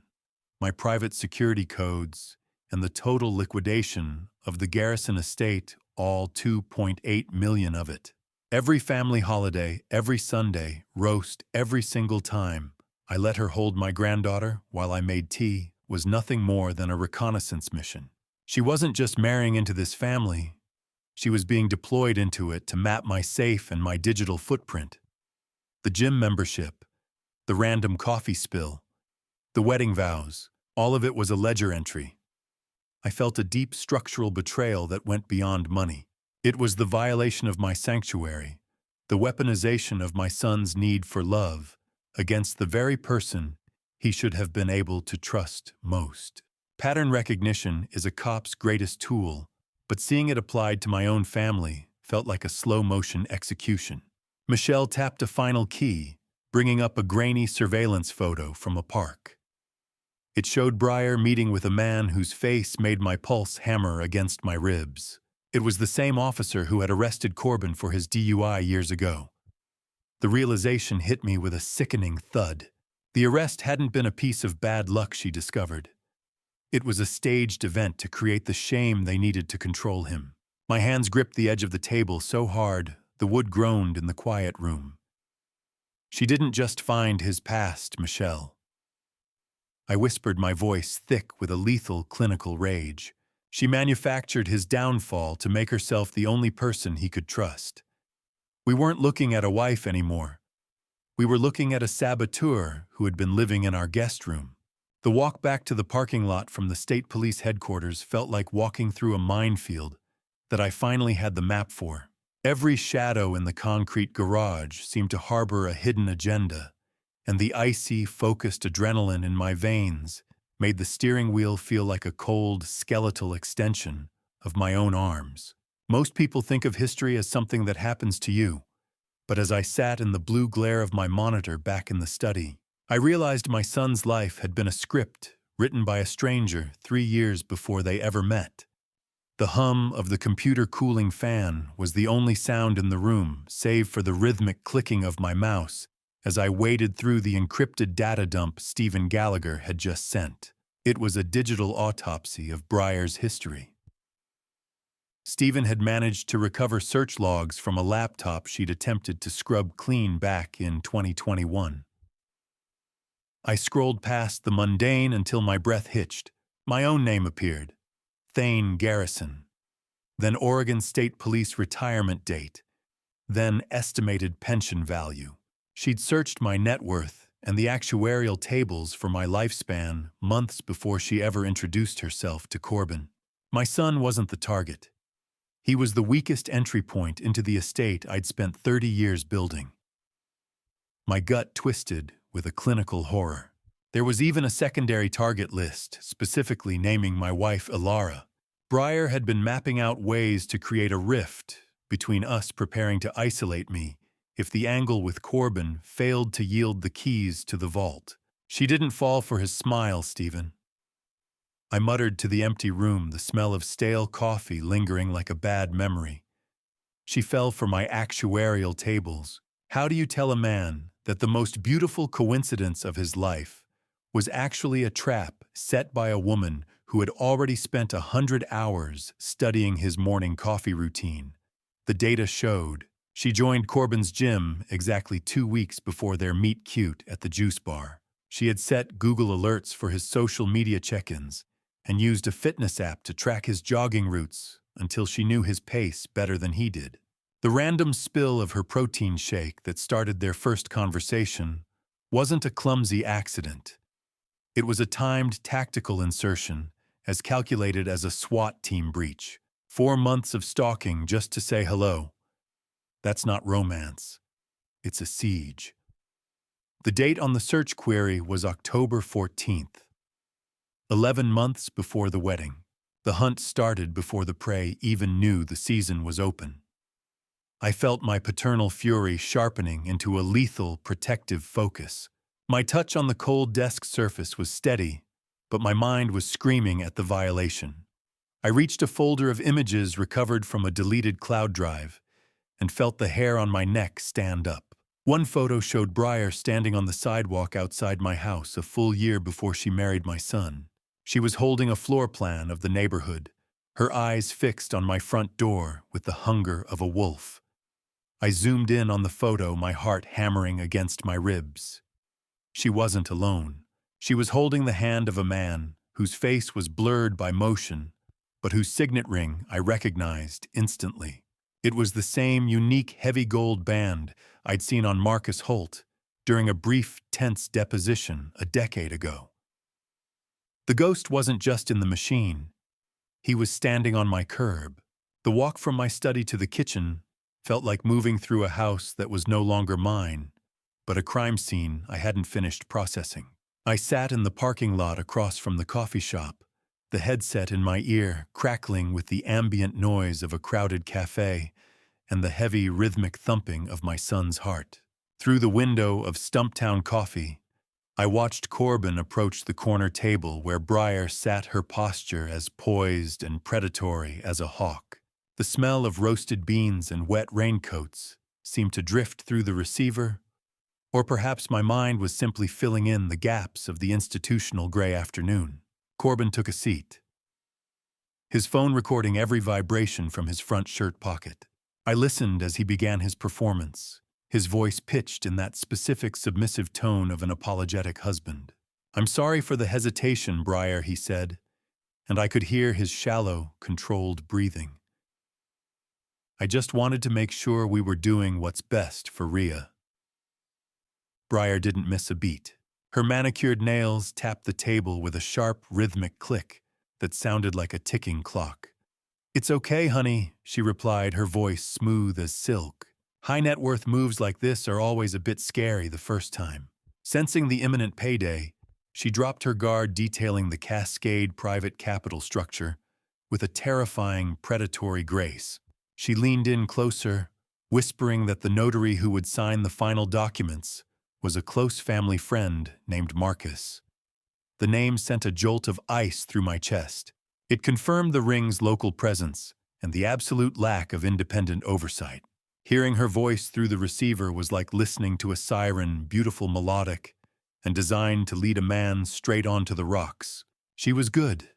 my private security codes, and the total liquidation of the Garrison estate, all $2.8 million of it. Every family holiday, every Sunday, roast, every single time I let her hold my granddaughter while I made tea was nothing more than a reconnaissance mission. She wasn't just marrying into this family. She was being deployed into it to map my safe and my digital footprint. The gym membership, the random coffee spill, the wedding vows, all of it was a ledger entry. I felt a deep structural betrayal that went beyond money. It was the violation of my sanctuary, the weaponization of my son's need for love against the very person he should have been able to trust most. Pattern recognition is a cop's greatest tool, but seeing it applied to my own family felt like a slow-motion execution. Michelle tapped a final key, bringing up a grainy surveillance photo from a park. It showed Breyer meeting with a man whose face made my pulse hammer against my ribs. It was the same officer who had arrested Corbin for his DUI years ago. The realization hit me with a sickening thud. The arrest hadn't been a piece of bad luck, she discovered. It was a staged event to create the shame they needed to control him. My hands gripped the edge of the table so hard, the wood groaned in the quiet room. She didn't just find his past, Michelle. I whispered, my voice thick with a lethal clinical rage. She manufactured his downfall to make herself the only person he could trust. We weren't looking at a wife anymore. We were looking at a saboteur who had been living in our guest room. The walk back to the parking lot from the state police headquarters felt like walking through a minefield that I finally had the map for. Every shadow in the concrete garage seemed to harbor a hidden agenda, and the icy, focused adrenaline in my veins made the steering wheel feel like a cold, skeletal extension of my own arms. Most people think of history as something that happens to you, but as I sat in the blue glare of my monitor back in the study, I realized my son's life had been a script written by a stranger 3 years before they ever met. The hum of the computer cooling fan was the only sound in the room, save for the rhythmic clicking of my mouse as I waded through the encrypted data dump Stephen Gallagher had just sent. It was a digital autopsy of Breyer's history. Stephen had managed to recover search logs from a laptop she'd attempted to scrub clean back in 2021. I scrolled past the mundane until my breath hitched. My own name appeared. Thane Garrison. Then Oregon State Police retirement date. Then estimated pension value. She'd searched my net worth and the actuarial tables for my lifespan months before she ever introduced herself to Corbin. My son wasn't the target. He was the weakest entry point into the estate I'd spent 30 years building. My gut twisted with a clinical horror. There was even a secondary target list, specifically naming my wife Ilara. Breyer had been mapping out ways to create a rift between us, preparing to isolate me if the angle with Corbin failed to yield the keys to the vault. She didn't fall for his smile, Stephen. I muttered to the empty room, the smell of stale coffee lingering like a bad memory. She fell for my actuarial tables. How do you tell a man that the most beautiful coincidence of his life was actually a trap set by a woman who had already spent 100 hours studying his morning coffee routine? The data showed. She joined Corbin's gym exactly 2 weeks before their meet cute at the juice bar. She had set Google alerts for his social media check-ins and used a fitness app to track his jogging routes until she knew his pace better than he did. The random spill of her protein shake that started their first conversation wasn't a clumsy accident. It was a timed tactical insertion, as calculated as a SWAT team breach. 4 months of stalking just to say hello. That's not romance. It's a siege. The date on the search query was October 14th. 11 months before the wedding. The hunt started before the prey even knew the season was open. I felt my paternal fury sharpening into a lethal protective focus. My touch on the cold desk surface was steady, but my mind was screaming at the violation. I reached a folder of images recovered from a deleted cloud drive and felt the hair on my neck stand up. One photo showed Breyer standing on the sidewalk outside my house a full year before she married my son. She was holding a floor plan of the neighborhood, her eyes fixed on my front door with the hunger of a wolf. I zoomed in on the photo, my heart hammering against my ribs. She wasn't alone. She was holding the hand of a man whose face was blurred by motion, but whose signet ring I recognized instantly. It was the same unique heavy gold band I'd seen on Marcus Holt during a brief, tense deposition a decade ago. The ghost wasn't just in the machine. He was standing on my curb. The walk from my study to the kitchen felt like moving through a house that was no longer mine, but a crime scene I hadn't finished processing. I sat in the parking lot across from the coffee shop, the headset in my ear crackling with the ambient noise of a crowded cafe and the heavy rhythmic thumping of my son's heart. Through the window of Stumptown Coffee, I watched Corbin approach the corner table where Briar sat, her posture as poised and predatory as a hawk. The smell of roasted beans and wet raincoats seemed to drift through the receiver, or perhaps my mind was simply filling in the gaps of the institutional gray afternoon. Corbin took a seat, his phone recording every vibration from his front shirt pocket. I listened as he began his performance, his voice pitched in that specific submissive tone of an apologetic husband. "I'm sorry for the hesitation, Briar," he said, and I could hear his shallow, controlled breathing. "I just wanted to make sure we were doing what's best for Rhea." Briar didn't miss a beat. Her manicured nails tapped the table with a sharp, rhythmic click that sounded like a ticking clock. "It's okay, honey," she replied, her voice smooth as silk. "High net worth moves like this are always a bit scary the first time." Sensing the imminent payday, she dropped her guard, detailing the Cascade private capital structure with a terrifying, predatory grace. She leaned in closer, whispering that the notary who would sign the final documents was a close family friend named Marcus. The name sent a jolt of ice through my chest. It confirmed the ring's local presence and the absolute lack of independent oversight. Hearing her voice through the receiver was like listening to a siren, beautiful, melodic, and designed to lead a man straight onto the rocks. She was good.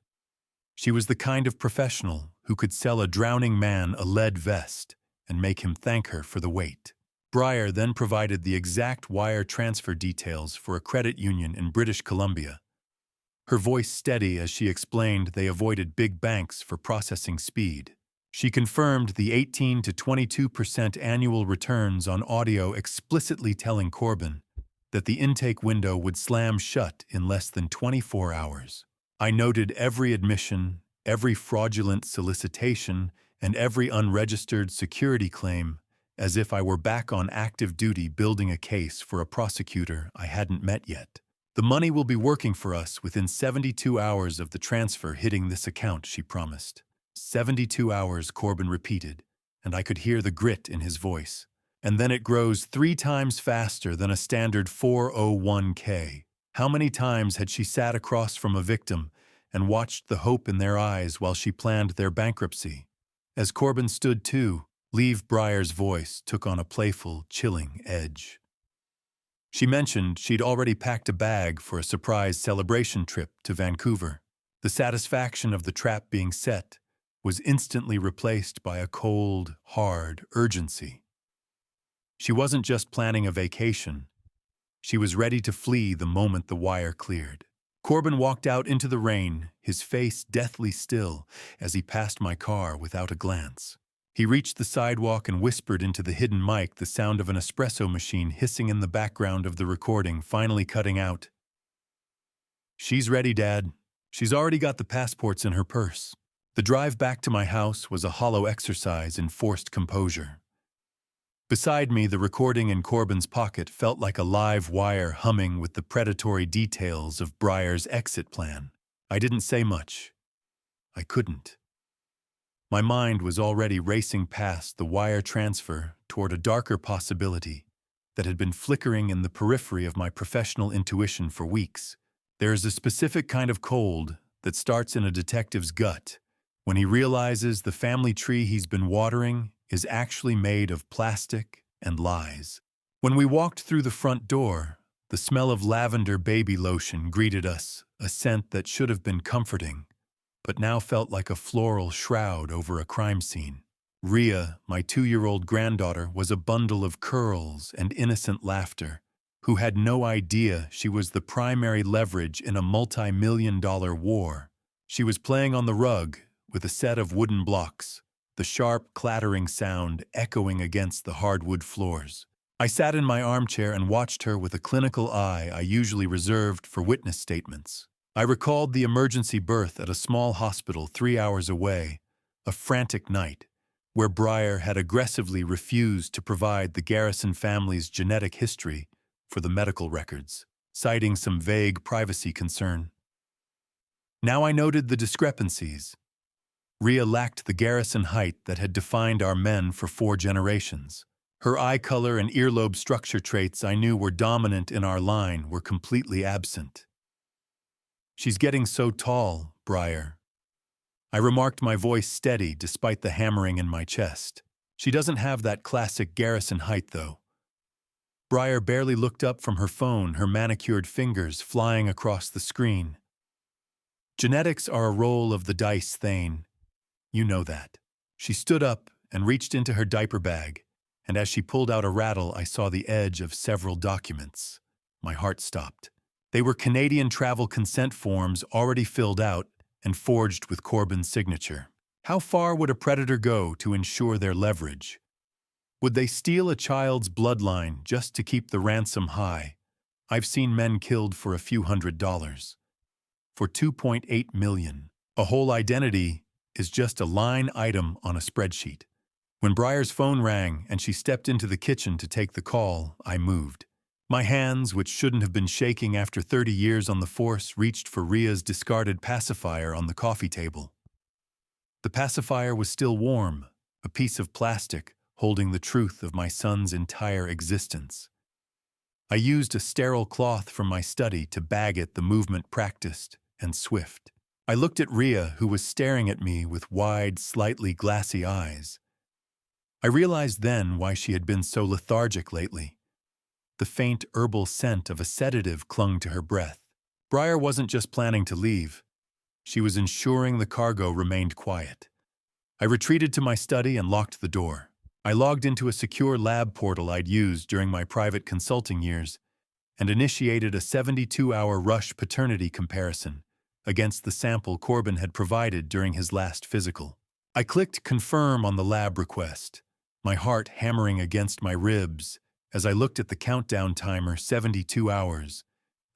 She was the kind of professional who could sell a drowning man a lead vest and make him thank her for the wait. Briar then provided the exact wire transfer details for a credit union in British Columbia, her voice steady as she explained they avoided big banks for processing speed. She confirmed the 18 to 22% annual returns on audio, explicitly telling Corbin that the intake window would slam shut in less than 24 hours. I noted every admission, every fraudulent solicitation, and every unregistered security claim, as if I were back on active duty building a case for a prosecutor I hadn't met yet. "The money will be working for us within 72 hours of the transfer hitting this account," she promised. 72 hours, Corbin repeated, and I could hear the grit in his voice. "And then it grows 3 times faster than a standard 401k. How many times had she sat across from a victim and watched the hope in their eyes while she planned their bankruptcy? As Corbin stood too, Leave Briar's voice took on a playful, chilling edge. She mentioned she'd already packed a bag for a surprise celebration trip to Vancouver. The satisfaction of the trap being set was instantly replaced by a cold, hard urgency. She wasn't just planning a vacation. She was ready to flee the moment the wire cleared. Corbin walked out into the rain, his face deathly still as he passed my car without a glance. He reached the sidewalk and whispered into the hidden mic, the sound of an espresso machine hissing in the background of the recording, finally cutting out. "She's ready, Dad. She's already got the passports in her purse." The drive back to my house was a hollow exercise in forced composure. Beside me, the recording in Corbin's pocket felt like a live wire humming with the predatory details of Briar's exit plan. I didn't say much. I couldn't. My mind was already racing past the wire transfer toward a darker possibility that had been flickering in the periphery of my professional intuition for weeks. There is a specific kind of cold that starts in a detective's gut when he realizes the family tree he's been watering is actually made of plastic and lies. When we walked through the front door, the smell of lavender baby lotion greeted us, a scent that should have been comforting, but now felt like a floral shroud over a crime scene. Rhea, my 2-year-old granddaughter, was a bundle of curls and innocent laughter, who had no idea she was the primary leverage in a multi-million-dollar war. She was playing on the rug with a set of wooden blocks, the sharp, clattering sound echoing against the hardwood floors. I sat in my armchair and watched her with a clinical eye I usually reserved for witness statements. I recalled the emergency birth at a small hospital 3 hours away, a frantic night, where Briar had aggressively refused to provide the Garrison family's genetic history for the medical records, citing some vague privacy concern. Now I noted the discrepancies. Rhea lacked the Garrison height that had defined our men for 4 generations. Her eye color and earlobe structure traits I knew were dominant in our line were completely absent. "She's getting so tall, Briar." I remarked, my voice steady despite the hammering in my chest. "She doesn't have that classic Garrison height, though." Briar barely looked up from her phone, her manicured fingers flying across the screen. "Genetics are a roll of the dice, Thane. You know that." She stood up and reached into her diaper bag, and as she pulled out a rattle, I saw the edge of several documents. My heart stopped. They were Canadian travel consent forms already filled out and forged with Corbin's signature. How far would a predator go to ensure their leverage? Would they steal a child's bloodline just to keep the ransom high? I've seen men killed for a few $100s. For $2.8 million, a whole identity is just a line item on a spreadsheet. When Briar's phone rang and she stepped into the kitchen to take the call, I moved. My hands, which shouldn't have been shaking after 30 years on the force, reached for Ria's discarded pacifier on the coffee table. The pacifier was still warm, a piece of plastic holding the truth of my son's entire existence. I used a sterile cloth from my study to bag it, the movement practiced and swift. I looked at Ria, who was staring at me with wide, slightly glassy eyes. I realized then why she had been so lethargic lately. The faint herbal scent of a sedative clung to her breath. Briar wasn't just planning to leave. She was ensuring the cargo remained quiet. I retreated to my study and locked the door. I logged into a secure lab portal I'd used during my private consulting years and initiated a 72-hour rush paternity comparison against the sample Corbin had provided during his last physical. I clicked confirm on the lab request, my heart hammering against my ribs as I looked at the countdown timer, 72 hours,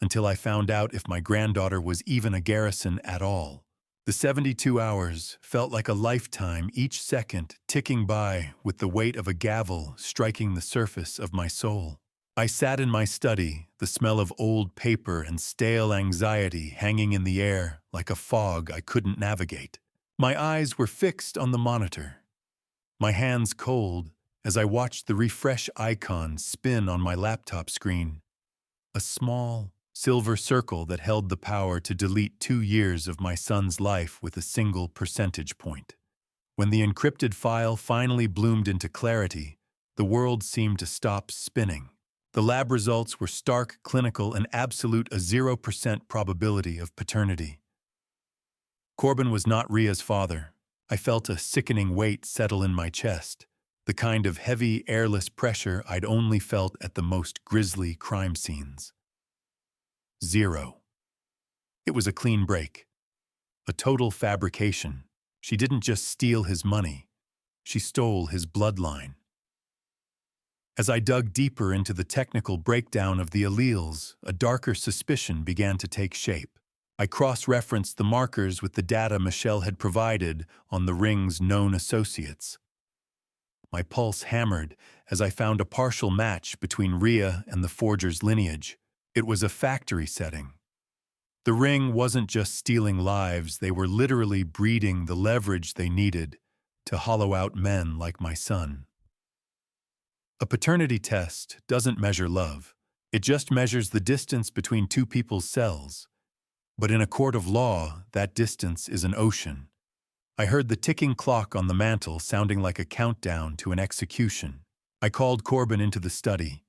until I found out if my granddaughter was even a Garrison at all. The 72 hours felt like a lifetime, each second ticking by with the weight of a gavel striking the surface of my soul. I sat in my study, the smell of old paper and stale anxiety hanging in the air like a fog I couldn't navigate. My eyes were fixed on the monitor, my hands cold as I watched the refresh icon spin on my laptop screen. A small, silver circle that held the power to delete 2 years of my son's life with a single percentage point. When the encrypted file finally bloomed into clarity, the world seemed to stop spinning. The lab results were stark, clinical, and absolute, a 0% probability of paternity. Corbin was not Ria's father. I felt a sickening weight settle in my chest, the kind of heavy, airless pressure I'd only felt at the most grisly crime scenes. 0. It was a clean break. A total fabrication. She didn't just steal his money. She stole his bloodline. As I dug deeper into the technical breakdown of the alleles, a darker suspicion began to take shape. I cross-referenced the markers with the data Michelle had provided on the ring's known associates. My pulse hammered as I found a partial match between Ria and the forger's lineage. It was a factory setting. The ring wasn't just stealing lives, they were literally breeding the leverage they needed to hollow out men like my son. A paternity test doesn't measure love. It just measures the distance between two people's cells. But in a court of law, that distance is an ocean. I heard the ticking clock on the mantel sounding like a countdown to an execution. I called Corbin into the study.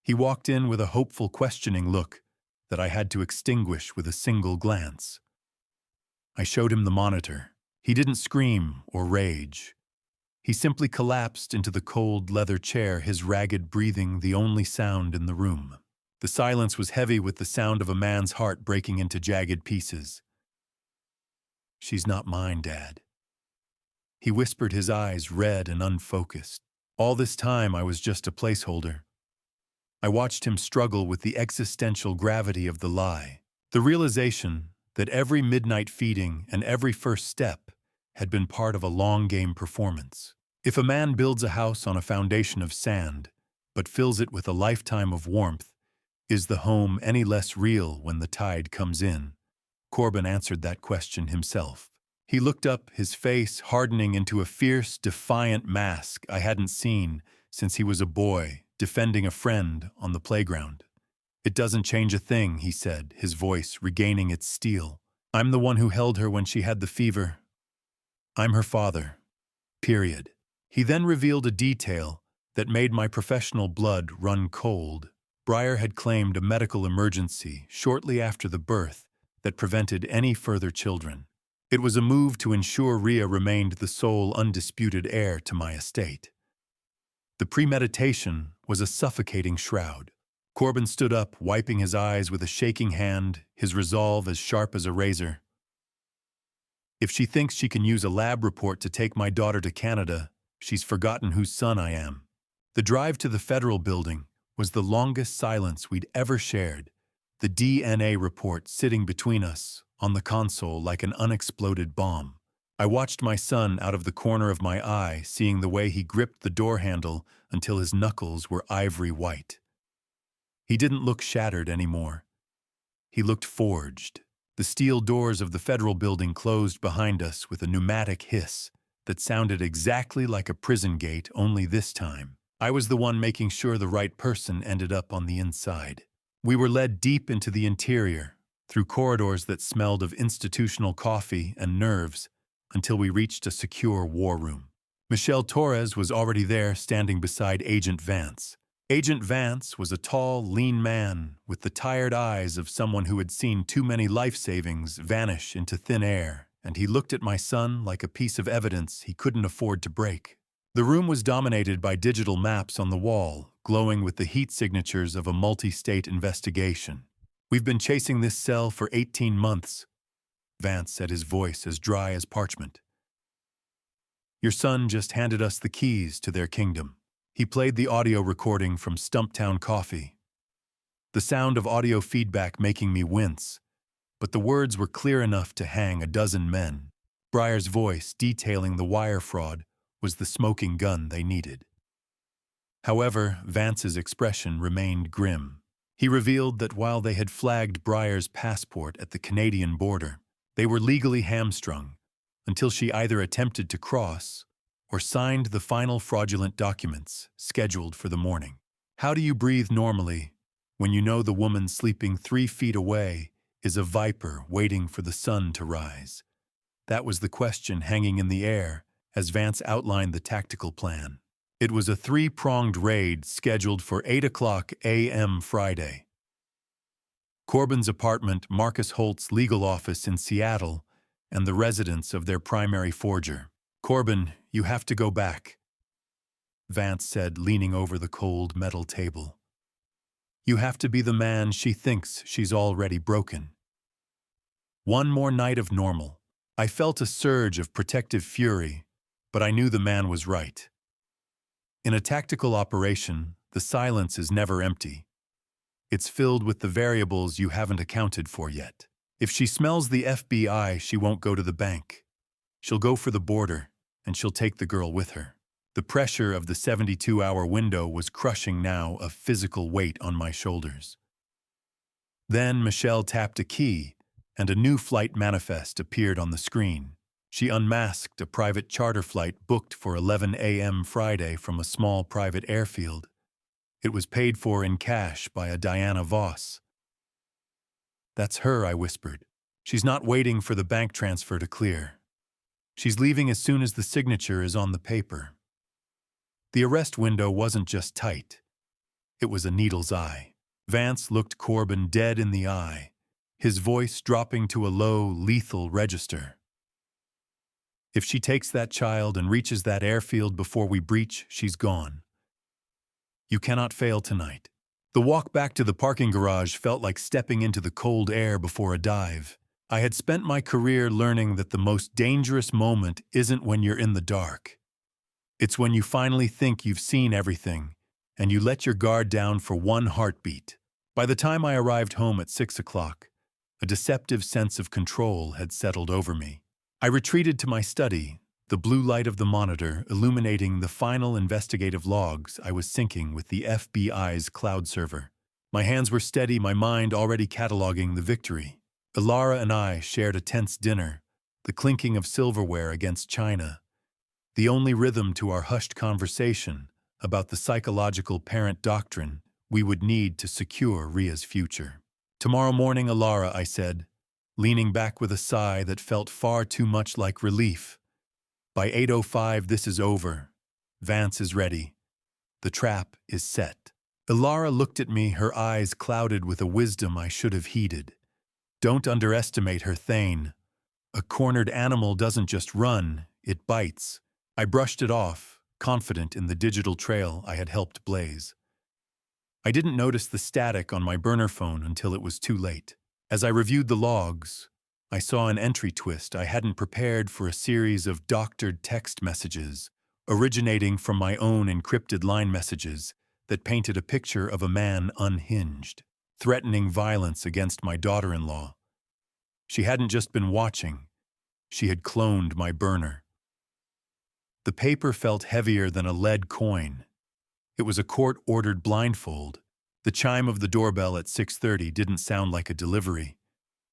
He walked in with a hopeful, questioning look that I had to extinguish with a single glance. I showed him the monitor. He didn't scream or rage. He simply collapsed into the cold leather chair, his ragged breathing the only sound in the room. The silence was heavy with the sound of a man's heart breaking into jagged pieces. "She's not mine, Dad." He whispered, his eyes red and unfocused. All this time I was just a placeholder. I watched him struggle with the existential gravity of the lie, the realization that every midnight feeding and every first step had been part of a long-game performance. If a man builds a house on a foundation of sand, but fills it with a lifetime of warmth, is the home any less real when the tide comes in? Corbin answered that question himself. He looked up, his face hardening into a fierce, defiant mask I hadn't seen since he was a boy, defending a friend on the playground. "It doesn't change a thing," he said, his voice regaining its steel. "I'm the one who held her when she had the fever. I'm her father. Period." He then revealed a detail that made my professional blood run cold. Breyer had claimed a medical emergency shortly after the birth that prevented any further children. It was a move to ensure Rhea remained the sole undisputed heir to my estate. The premeditation was a suffocating shroud. Corbin stood up, wiping his eyes with a shaking hand, his resolve as sharp as a razor. "If she thinks she can use a lab report to take my daughter to Canada, she's forgotten whose son I am." The drive to the federal building was the longest silence we'd ever shared, the DNA report sitting between us on the console like an unexploded bomb. I watched my son out of the corner of my eye, seeing the way he gripped the door handle until his knuckles were ivory white. He didn't look shattered anymore. He looked forged. The steel doors of the federal building closed behind us with a pneumatic hiss that sounded exactly like a prison gate, only this time I was the one making sure the right person ended up on the inside. We were led deep into the interior, through corridors that smelled of institutional coffee and nerves, until we reached a secure war room. Michelle Torres was already there, standing beside Agent Vance. Agent Vance was a tall, lean man with the tired eyes of someone who had seen too many life savings vanish into thin air, and he looked at my son like a piece of evidence he couldn't afford to break. The room was dominated by digital maps on the wall, glowing with the heat signatures of a multi-state investigation. "We've been chasing this cell for 18 months, Vance said, his voice as dry as parchment. "Your son just handed us the keys to their kingdom." He played the audio recording from Stumptown Coffee, the sound of audio feedback making me wince, but the words were clear enough to hang a dozen men. Breyer's voice, detailing the wire fraud, was the smoking gun they needed. However, Vance's expression remained grim. He revealed that while they had flagged Breyer's passport at the Canadian border, they were legally hamstrung until she either attempted to cross or signed the final fraudulent documents scheduled for the morning. How do you breathe normally when you know the woman sleeping 3 feet away is a viper waiting for the sun to rise? That was the question hanging in the air as Vance outlined the tactical plan. It was a 3-pronged raid scheduled for 8 a.m. Friday. Corbin's apartment, Marcus Holt's legal office in Seattle, and the residence of their primary forger. "Corbin, you have to go back," Vance said, leaning over the cold metal table. "You have to be the man she thinks she's already broken." One more night of normal. I felt a surge of protective fury, but I knew the man was right. In a tactical operation, the silence is never empty. It's filled with the variables you haven't accounted for yet. If she smells the FBI, she won't go to the bank. She'll go for the border, and she'll take the girl with her. The pressure of the 72-hour window was crushing now, a physical weight on my shoulders. Then Michelle tapped a key, and a new flight manifest appeared on the screen. She unmasked a private charter flight booked for 11 a.m. Friday from a small private airfield. It was paid for in cash by a Diana Voss. "That's her," I whispered. "She's not waiting for the bank transfer to clear. She's leaving as soon as the signature is on the paper." The arrest window wasn't just tight. It was a needle's eye. Vance looked Corbin dead in the eye, his voice dropping to a low, lethal register. "If she takes that child and reaches that airfield before we breach, she's gone. You cannot fail tonight." The walk back to the parking garage felt like stepping into the cold air before a dive. I had spent my career learning that the most dangerous moment isn't when you're in the dark. It's when you finally think you've seen everything, and you let your guard down for one heartbeat. By the time I arrived home at 6 o'clock, a deceptive sense of control had settled over me. I retreated to my study, the blue light of the monitor illuminating the final investigative logs I was syncing with the FBI's cloud server. My hands were steady, my mind already cataloging the victory. Ilara and I shared a tense dinner, the clinking of silverware against china, the only rhythm to our hushed conversation about the psychological parent doctrine we would need to secure Ria's future. "Tomorrow morning, Alara," I said, leaning back with a sigh that felt far too much like relief. "By 8:05, this is over. Vance is ready. The trap is set." Alara looked at me, her eyes clouded with a wisdom I should have heeded. "Don't underestimate her, Thane. A cornered animal doesn't just run, it bites." I brushed it off, confident in the digital trail I had helped blaze. I didn't notice the static on my burner phone until it was too late. As I reviewed the logs, I saw an entry twist I hadn't prepared for a series of doctored text messages, originating from my own encrypted line messages that painted a picture of a man unhinged, threatening violence against my daughter-in-law. She hadn't just been watching, she had cloned my burner. The paper felt heavier than a lead coin. It was a court-ordered blindfold. The chime of the doorbell at 6:30 didn't sound like a delivery.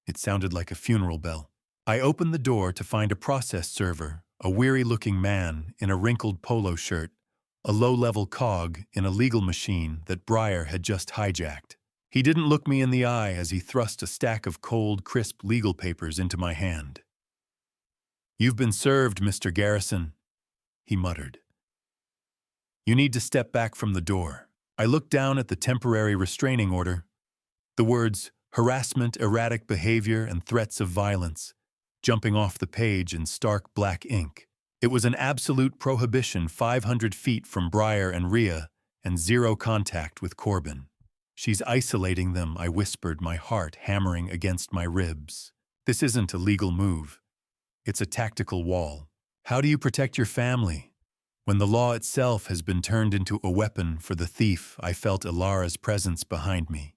It sounded like a funeral bell. I opened the door to find a process server, a weary-looking man in a wrinkled polo shirt, a low-level cog in a legal machine that Breyer had just hijacked. He didn't look me in the eye as he thrust a stack of cold, crisp legal papers into my hand. "You've been served, Mr. Garrison," he muttered. "You need to step back from the door." I looked down at the temporary restraining order. The words, "harassment, erratic behavior, and threats of violence," jumping off the page in stark black ink. It was an absolute prohibition 500 feet from Breyer and Rhea, and zero contact with Corbin. "She's isolating them," I whispered, my heart hammering against my ribs. "This isn't a legal move. It's a tactical wall. How do you protect your family when the law itself has been turned into a weapon for the thief?" I felt Alara's presence behind me,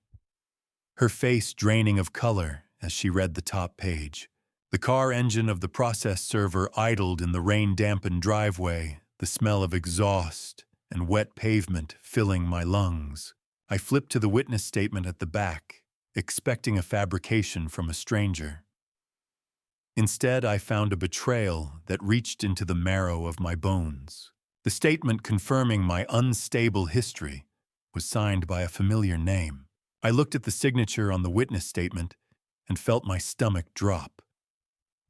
her face draining of color as she read the top page. The car engine of the process server idled in the rain-dampened driveway, the smell of exhaust and wet pavement filling my lungs. I flipped to the witness statement at the back, expecting a fabrication from a stranger. Instead, I found a betrayal that reached into the marrow of my bones. The statement confirming my unstable history was signed by a familiar name. I looked at the signature on the witness statement and felt my stomach drop.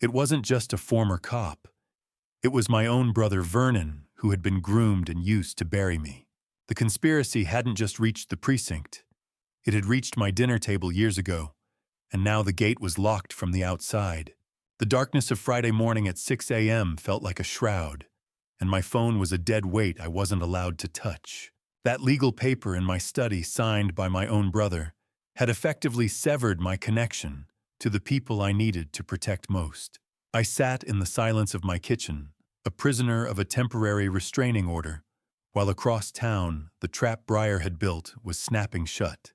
It wasn't just a former cop. It was my own brother Vernon, who had been groomed and used to bury me. The conspiracy hadn't just reached the precinct. It had reached my dinner table years ago, and now the gate was locked from the outside. The darkness of Friday morning at 6 a.m. felt like a shroud, and my phone was a dead weight I wasn't allowed to touch. That legal paper in my study, signed by my own brother, had effectively severed my connection to the people I needed to protect most. I sat in the silence of my kitchen, a prisoner of a temporary restraining order, while across town the trap Breyer had built was snapping shut.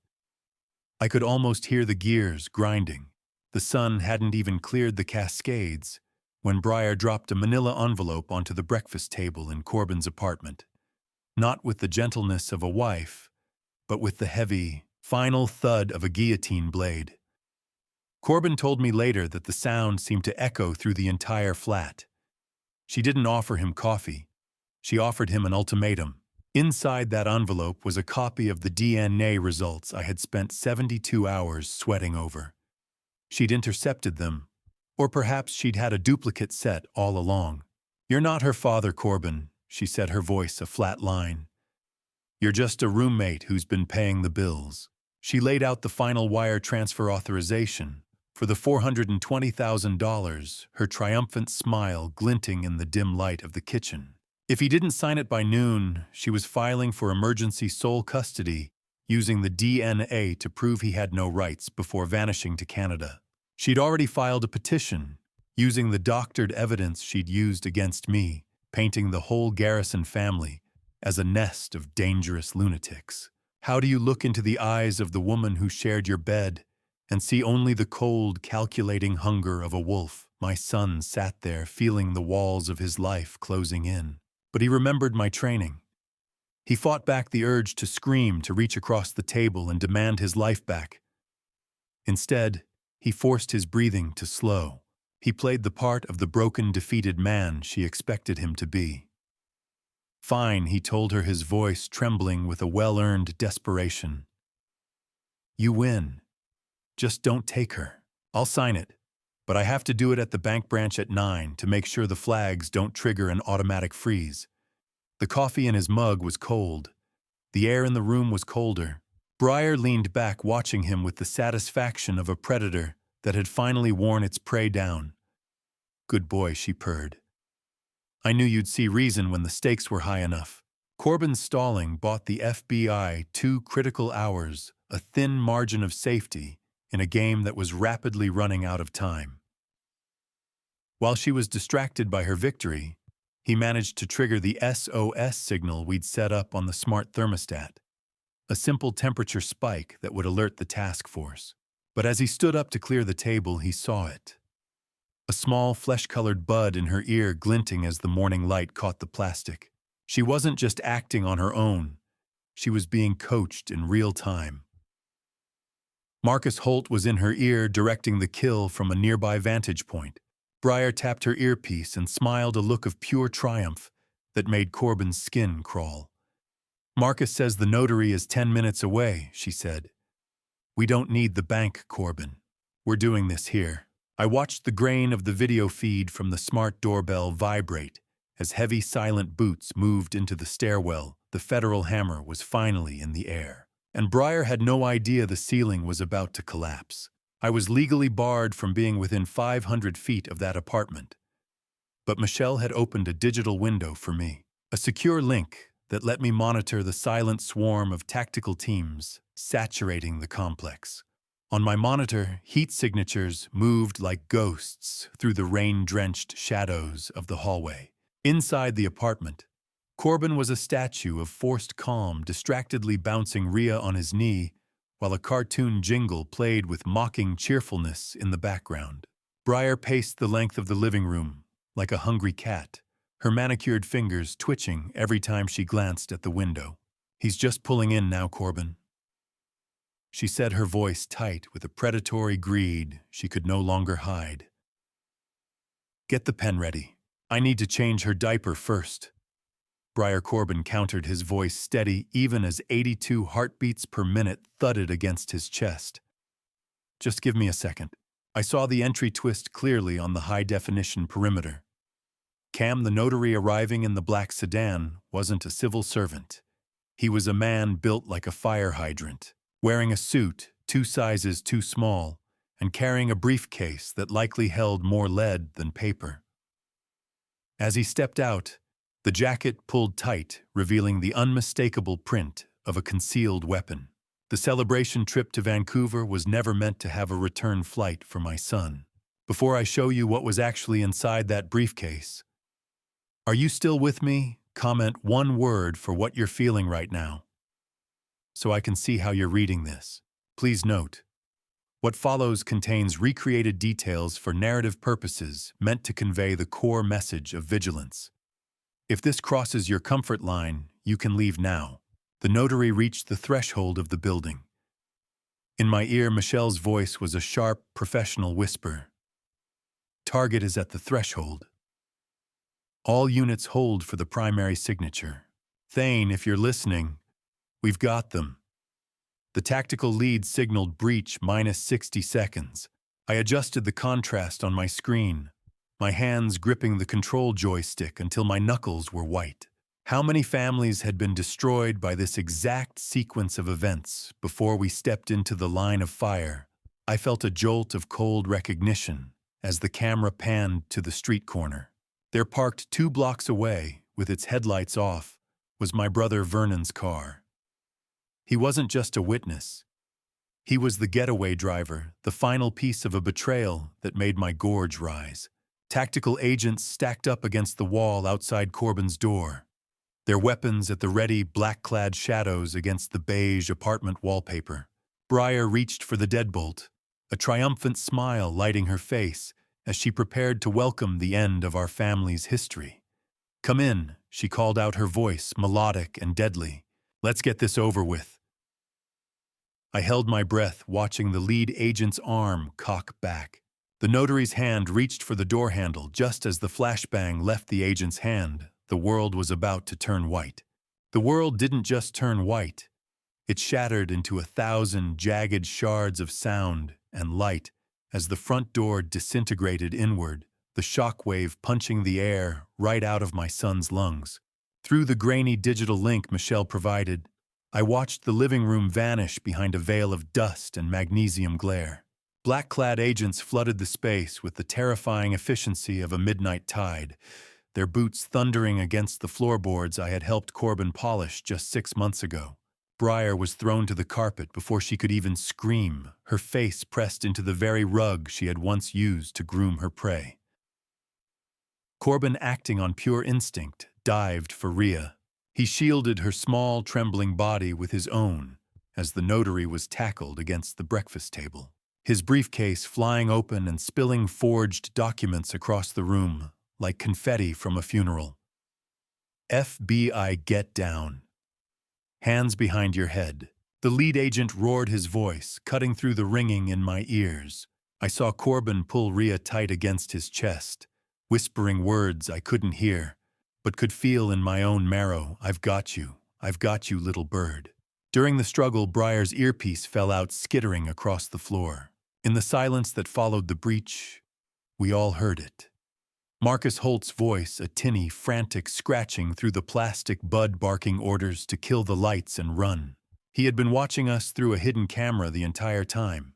I could almost hear the gears grinding. The sun hadn't even cleared the Cascades when Breyer dropped a manila envelope onto the breakfast table in Corbin's apartment. Not with the gentleness of a wife, but with the heavy, final thud of a guillotine blade. Corbin told me later that the sound seemed to echo through the entire flat. She didn't offer him coffee. She offered him an ultimatum. Inside that envelope was a copy of the DNA results I had spent 72 hours sweating over. She'd intercepted them, or perhaps she'd had a duplicate set all along. "You're not her father, Corbin," she said, her voice a flat line. "You're just a roommate who's been paying the bills." She laid out the final wire transfer authorization for the $420,000, her triumphant smile glinting in the dim light of the kitchen. If he didn't sign it by noon, she was filing for emergency sole custody, using the DNA to prove he had no rights before vanishing to Canada. She'd already filed a petition, using the doctored evidence she'd used against me, painting the whole Garrison family as a nest of dangerous lunatics. How do you look into the eyes of the woman who shared your bed and see only the cold, calculating hunger of a wolf? My son sat there, feeling the walls of his life closing in. But he remembered my training. He fought back the urge to scream, to reach across the table and demand his life back. Instead, he forced his breathing to slow. He played the part of the broken, defeated man she expected him to be. Fine, he told her, his voice trembling with a well-earned desperation. You win. Just don't take her. I'll sign it. But I have to do it at the bank branch at 9 to make sure the flags don't trigger an automatic freeze. The coffee in his mug was cold. The air in the room was colder. Briar leaned back, watching him with the satisfaction of a predator that had finally worn its prey down. Good boy, she purred. I knew you'd see reason when the stakes were high enough. Corbin's stalling bought the FBI 2 critical hours, a thin margin of safety, in a game that was rapidly running out of time. While she was distracted by her victory, he managed to trigger the SOS signal we'd set up on the smart thermostat, a simple temperature spike that would alert the task force. But as he stood up to clear the table, he saw it. A small, flesh-colored bud in her ear glinting as the morning light caught the plastic. She wasn't just acting on her own. She was being coached in real time. Marcus Holt was in her ear, directing the kill from a nearby vantage point. Briar tapped her earpiece and smiled, a look of pure triumph that made Corbin's skin crawl. Marcus says the notary is 10 minutes away, she said. We don't need the bank, Corbin. We're doing this here. I watched the grain of the video feed from the smart doorbell vibrate as heavy, silent boots moved into the stairwell. The federal hammer was finally in the air. And Briar had no idea the ceiling was about to collapse. I was legally barred from being within 500 feet of that apartment. But Michelle had opened a digital window for me, a secure link that let me monitor the silent swarm of tactical teams saturating the complex. On my monitor, heat signatures moved like ghosts through the rain-drenched shadows of the hallway. Inside the apartment, Corbin was a statue of forced calm, distractedly bouncing Rhea on his knee, while a cartoon jingle played with mocking cheerfulness in the background. Briar paced the length of the living room like a hungry cat, her manicured fingers twitching every time she glanced at the window. He's just pulling in now, Corbin. She said, her voice tight with a predatory greed she could no longer hide. Get the pen ready. I need to change her diaper first. Briar Corbin countered, his voice steady even as 82 heartbeats per minute thudded against his chest. Just give me a second. I saw the entry twist clearly on the high-definition perimeter. Cam, the notary arriving in the black sedan, wasn't a civil servant. He was a man built like a fire hydrant, wearing a suit 2 sizes too small and carrying a briefcase that likely held more lead than paper. As he stepped out, the jacket pulled tight, revealing the unmistakable print of a concealed weapon. The celebration trip to Vancouver was never meant to have a return flight for my son. Before I show you what was actually inside that briefcase, are you still with me? Comment 1 word for what you're feeling right now, so I can see how you're reading this. Please note, what follows contains recreated details for narrative purposes meant to convey the core message of vigilance. If this crosses your comfort line, you can leave now. The notary reached the threshold of the building. In my ear, Michelle's voice was a sharp, professional whisper. Target is at the threshold. All units hold for the primary signature. Thane, if you're listening, we've got them. The tactical lead signaled breach minus 60 seconds. I adjusted the contrast on my screen, my hands gripping the control joystick until my knuckles were white. How many families had been destroyed by this exact sequence of events before we stepped into the line of fire? I felt a jolt of cold recognition as the camera panned to the street corner. There, parked 2 blocks away, with its headlights off, was my brother Vernon's car. He wasn't just a witness. He was the getaway driver, the final piece of a betrayal that made my gorge rise. Tactical agents stacked up against the wall outside Corbin's door, their weapons at the ready, black-clad shadows against the beige apartment wallpaper. Briar reached for the deadbolt, a triumphant smile lighting her face as she prepared to welcome the end of our family's history. Come in, she called out, her voice melodic and deadly. Let's get this over with. I held my breath, watching the lead agent's arm cock back. The notary's hand reached for the door handle just as the flashbang left the agent's hand, The world was about to turn white. The world didn't just turn white. It shattered into 1,000 jagged shards of sound and light as the front door disintegrated inward, the shock wave punching the air right out of my son's lungs. Through the grainy digital link Michelle provided, I watched the living room vanish behind a veil of dust and magnesium glare. Black-clad agents flooded the space with the terrifying efficiency of a midnight tide, their boots thundering against the floorboards I had helped Corbin polish just 6 months ago. Briar was thrown to the carpet before she could even scream, her face pressed into the very rug she had once used to groom her prey. Corbin, acting on pure instinct, dived for Rhea. He shielded her small, trembling body with his own as the notary was tackled against the breakfast table, his briefcase flying open and spilling forged documents across the room like confetti from a funeral. FBI, get down. Hands behind your head. The lead agent roared his voice, cutting through the ringing in my ears. I saw Corbin pull Rhea tight against his chest, whispering words I couldn't hear, but could feel in my own marrow. I've got you, little bird. During the struggle, Briar's earpiece fell out skittering across the floor. In the silence that followed the breach, we all heard it. Marcus Holt's voice, a tinny, frantic scratching through the plastic bud barking orders to kill the lights and run. He had been watching us through a hidden camera the entire time.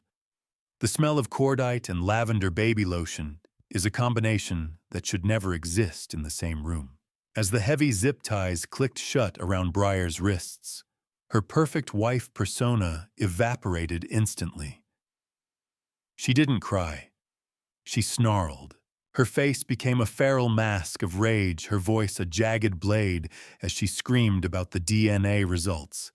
The smell of cordite and lavender baby lotion is a combination that should never exist in the same room. As the heavy zip ties clicked shut around Briar's wrists, her perfect wife persona evaporated instantly. She didn't cry. She snarled. Her face became a feral mask of rage, her voice a jagged blade as she screamed about the DNA results.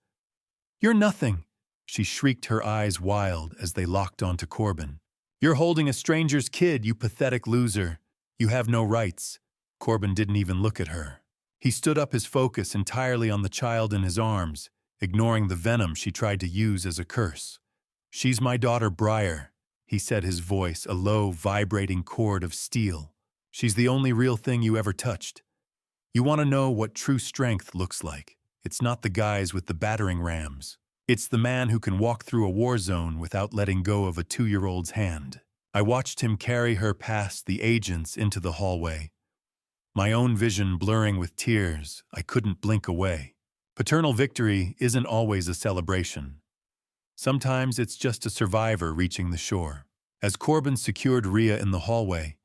"You're nothing," she shrieked, her eyes wild as they locked onto Corbin. "You're holding a stranger's kid, you pathetic loser. You have no rights." Corbin didn't even look at her. He stood up, his focus entirely on the child in his arms, ignoring the venom she tried to use as a curse. "She's my daughter, Briar," he said, his voice a low, vibrating cord of steel. "She's the only real thing you ever touched. You want to know what true strength looks like? It's not the guys with the battering rams. It's the man who can walk through a war zone without letting go of a 2-year-old's hand." I watched him carry her past the agents into the hallway, my own vision blurring with tears. I couldn't blink away. Paternal victory isn't always a celebration. Sometimes it's just a survivor reaching the shore. As Corbin secured Rhea in the hallway,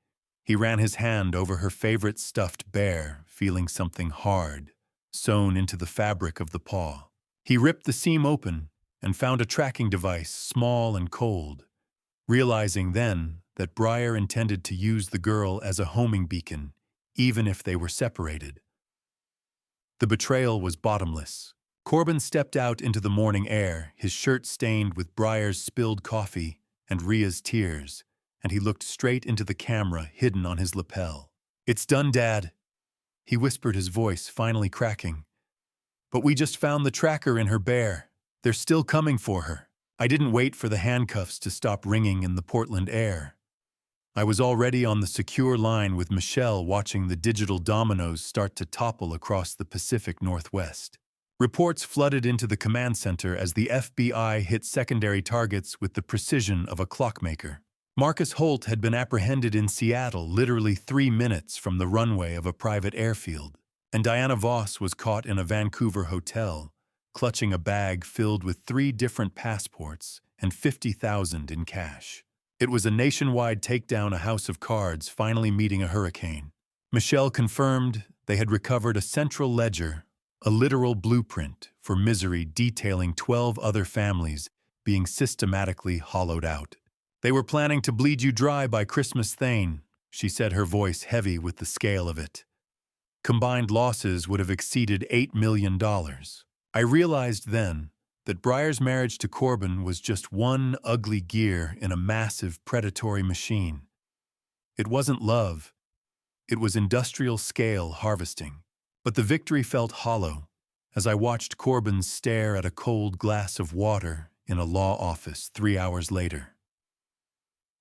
he ran his hand over her favorite stuffed bear, feeling something hard sewn into the fabric of the paw. He ripped the seam open and found a tracking device, small and cold, realizing then that Briar intended to use the girl as a homing beacon, even if they were separated. The betrayal was bottomless. Corbin stepped out into the morning air, his shirt stained with Briar's spilled coffee and Rhea's tears, and he looked straight into the camera hidden on his lapel. "It's done, Dad," he whispered, his voice finally cracking. "But we just found the tracker in her bear. They're still coming for her." I didn't wait for the handcuffs to stop ringing in the Portland air. I was already on the secure line with Michelle, watching the digital dominoes start to topple across the Pacific Northwest. Reports flooded into the command center as the FBI hit secondary targets with the precision of a clockmaker. Marcus Holt had been apprehended in Seattle, literally 3 minutes from the runway of a private airfield, and Diana Voss was caught in a Vancouver hotel, clutching a bag filled with 3 different passports and $50,000 in cash. It was a nationwide takedown, a house of cards finally meeting a hurricane. Michelle confirmed they had recovered a central ledger, a literal blueprint for misery detailing 12 other families being systematically hollowed out. "They were planning to bleed you dry by Christmas Thane," she said, her voice heavy with the scale of it. Combined losses would have exceeded $8 million. I realized then that Briar's marriage to Corbin was just one ugly gear in a massive predatory machine. It wasn't love. It was industrial-scale harvesting. But the victory felt hollow as I watched Corbin stare at a cold glass of water in a law office 3 hours later.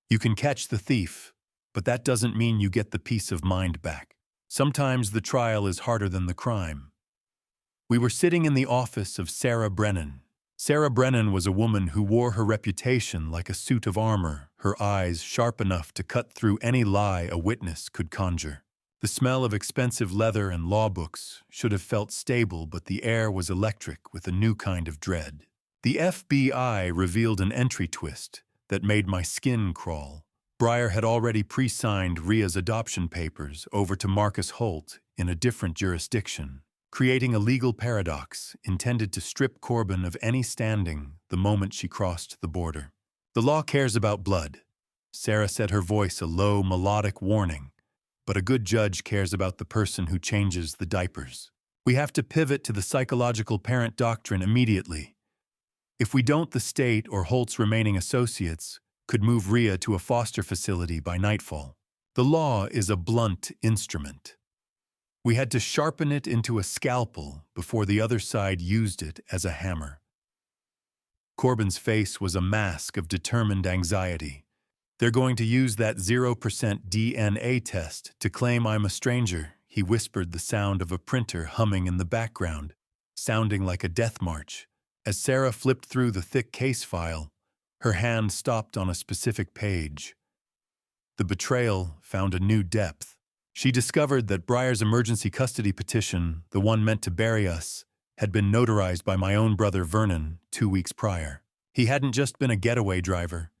You can catch the thief, but that doesn't mean you get the peace of mind back. Sometimes the trial is harder than the crime. We were sitting in the office of Sarah Brennan. Sarah Brennan was a woman who wore her reputation like a suit of armor, her eyes sharp enough to cut through any lie a witness could conjure. The smell of expensive leather and law books should have felt stable, but the air was electric with a new kind of dread. The FBI revealed an entry twist that made my skin crawl. Breyer had already pre-signed Ria's adoption papers over to Marcus Holt in a different jurisdiction, creating a legal paradox intended to strip Corbin of any standing the moment she crossed the border. The law cares about blood. Sarah said, her voice a low, melodic warning, but a good judge cares about the person who changes the diapers. We have to pivot to the psychological parent doctrine immediately. If we don't, the state or Holt's remaining associates could move Ria to a foster facility by nightfall. The law is a blunt instrument. We had to sharpen it into a scalpel before the other side used it as a hammer. Corbin's face was a mask of determined anxiety. They're going to use that 0% DNA test to claim I'm a stranger, he whispered, the sound of a printer humming in the background, sounding like a death march. As Sarah flipped through the thick case file, her hand stopped on a specific page. The betrayal found a new depth. She discovered that Breyer's emergency custody petition, the one meant to bury us, had been notarized by my own brother Vernon 2 weeks prior. He hadn't just been a getaway driver.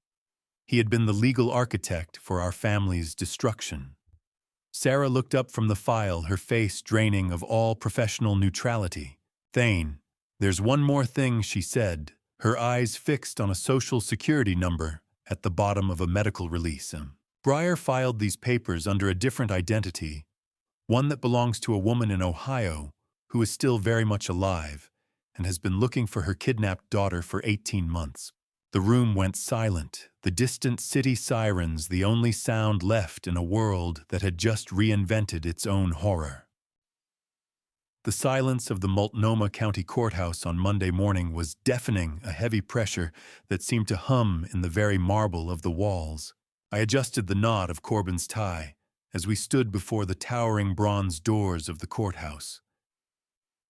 He had been the legal architect for our family's destruction. Sarah looked up from the file, her face draining of all professional neutrality. "Thane, there's one more thing," she said, her eyes fixed on a social security number at the bottom of a medical release. Breyer filed these papers under a different identity, one that belongs to a woman in Ohio who is still very much alive and has been looking for her kidnapped daughter for 18 months. The room went silent, the distant city sirens the only sound left in a world that had just reinvented its own horror. The silence of the Multnomah County Courthouse on Monday morning was deafening, a heavy pressure that seemed to hum in the very marble of the walls. I adjusted the knot of Corbin's tie as we stood before the towering bronze doors of the courthouse,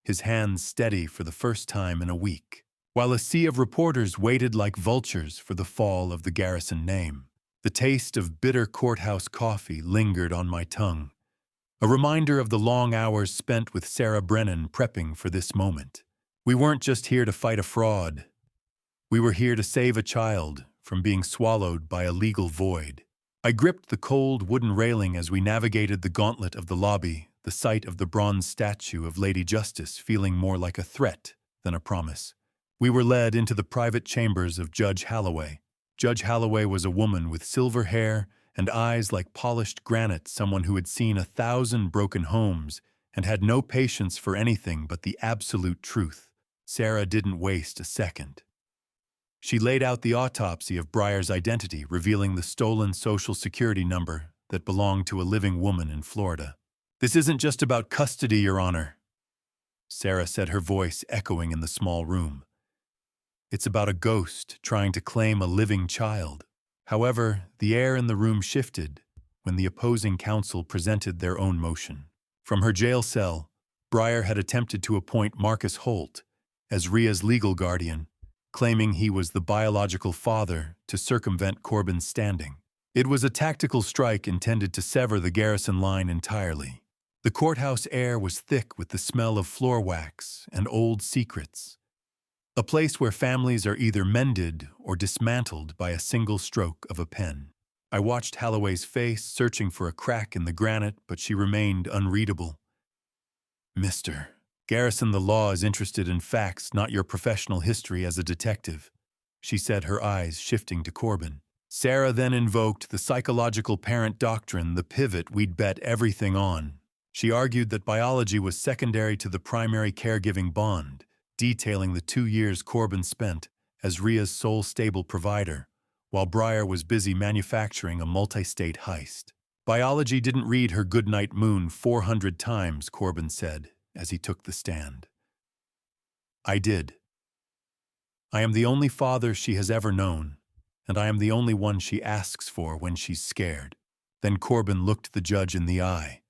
his hands steady for the first time in a week, while a sea of reporters waited like vultures for the fall of the Garrison name. The taste of bitter courthouse coffee lingered on my tongue, a reminder of the long hours spent with Sarah Brennan prepping for this moment. We weren't just here to fight a fraud. We were here to save a child from being swallowed by a legal void. I gripped the cold wooden railing as we navigated the gauntlet of the lobby, the sight of the bronze statue of Lady Justice feeling more like a threat than a promise. We were led into the private chambers of Judge Holloway. Judge Holloway was a woman with silver hair and eyes like polished granite, someone who had seen 1,000 broken homes and had no patience for anything but the absolute truth. Sarah didn't waste a second. She laid out the autopsy of Breyer's identity, revealing the stolen Social Security number that belonged to a living woman in Florida. "This isn't just about custody, Your Honor," Sarah said, her voice echoing in the small room. "It's about a ghost trying to claim a living child." However, the air in the room shifted when the opposing counsel presented their own motion. From her jail cell, Breyer had attempted to appoint Marcus Holt as Ria's legal guardian, claiming he was the biological father to circumvent Corbin's standing. It was a tactical strike intended to sever the Garrison line entirely. The courthouse air was thick with the smell of floor wax and old secrets, a place where families are either mended or dismantled by a single stroke of a pen. I watched Holloway's face, searching for a crack in the granite, but she remained unreadable. "Mr. Garrison, the law is interested in facts, not your professional history as a detective," she said, her eyes shifting to Corbin. Sarah then invoked the psychological parent doctrine, the pivot we'd bet everything on. She argued that biology was secondary to the primary caregiving bond, detailing the 2 years Corbin spent as Ria's sole stable provider, while Breyer was busy manufacturing a multi-state heist. "Biology didn't read her goodnight moon 400 times, Corbin said, as he took the stand. "I did. I am the only father she has ever known, and I am the only one she asks for when she's scared." Then Corbin looked the judge in the eye.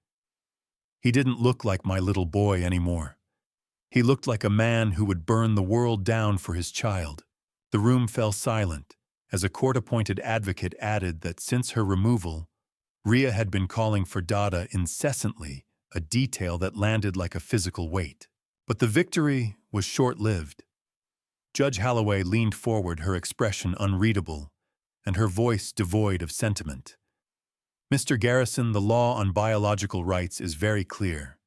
He didn't look like my little boy anymore. He looked like a man who would burn the world down for his child. The room fell silent, as a court-appointed advocate added that since her removal, Ria had been calling for Dada incessantly, a detail that landed like a physical weight. But the victory was short-lived. Judge Holloway leaned forward, her expression unreadable, and her voice devoid of sentiment. Mr. Garrison, the law on biological rights is very clear.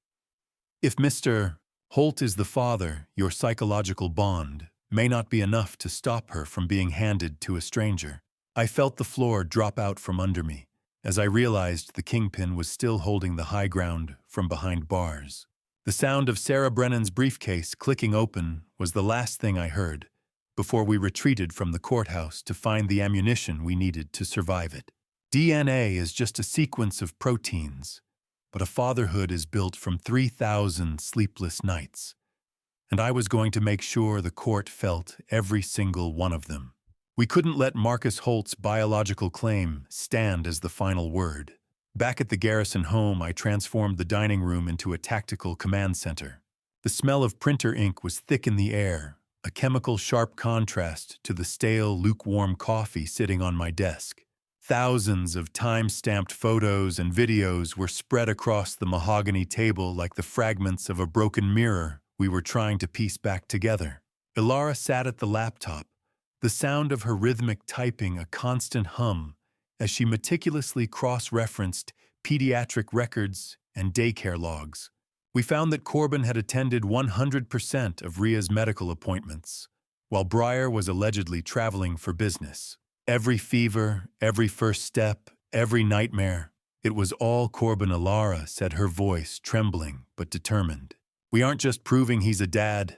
If Mr. Holt is the father, your psychological bond may not be enough to stop her from being handed to a stranger. I felt the floor drop out from under me, as I realized the kingpin was still holding the high ground from behind bars. The sound of Sarah Brennan's briefcase clicking open was the last thing I heard, before we retreated from the courthouse to find the ammunition we needed to survive it. DNA is just a sequence of proteins, but a fatherhood is built from 3,000 sleepless nights, and I was going to make sure the court felt every single one of them. We couldn't let Marcus Holt's biological claim stand as the final word. Back at the Garrison home, I transformed the dining room into a tactical command center. The smell of printer ink was thick in the air, a chemical sharp contrast to the stale, lukewarm coffee sitting on my desk. Thousands of time-stamped photos and videos were spread across the mahogany table like the fragments of a broken mirror we were trying to piece back together. Ilara sat at the laptop, the sound of her rhythmic typing a constant hum as she meticulously cross-referenced pediatric records and daycare logs. We found that Corbin had attended 100% of Ria's medical appointments, while Breyer was allegedly traveling for business. Every fever, every first step, every nightmare, it was all Corbin. Ilara said, her voice trembling but determined. We aren't just proving he's a dad.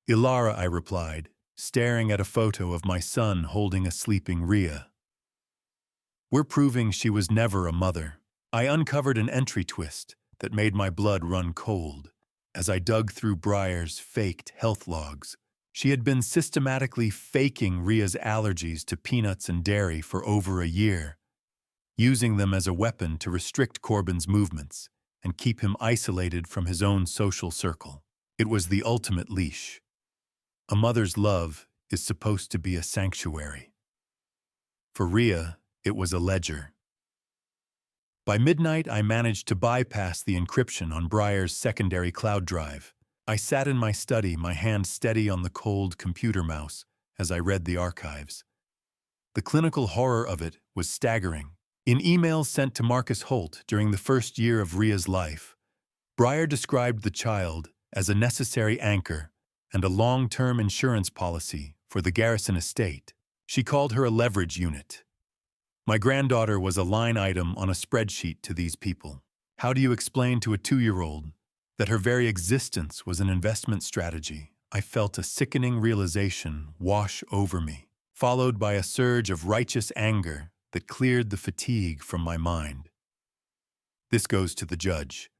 Ilara, I replied, staring at a photo of my son holding a sleeping Ria. We're proving she was never a mother. I uncovered an entry twist that made my blood run cold as I dug through Breyer's faked health logs. She had been systematically faking Ria's allergies to peanuts and dairy for over a year, using them as a weapon to restrict Corbin's movements and keep him isolated from his own social circle. It was the ultimate leash. A mother's love is supposed to be a sanctuary. For Ria, it was a ledger. By midnight, I managed to bypass the encryption on Breyer's secondary cloud drive. I sat in my study, my hand steady on the cold computer mouse as I read the archives. The clinical horror of it was staggering. In emails sent to Marcus Holt during the first year of Ria's life, Breyer described the child as a necessary anchor and a long-term insurance policy for the Garrison estate. She called her a leverage unit. My granddaughter was a line item on a spreadsheet to these people. How do you explain to a 2-year-old that her very existence was an investment strategy? I felt a sickening realization wash over me, followed by a surge of righteous anger that cleared the fatigue from my mind. This goes to the judge.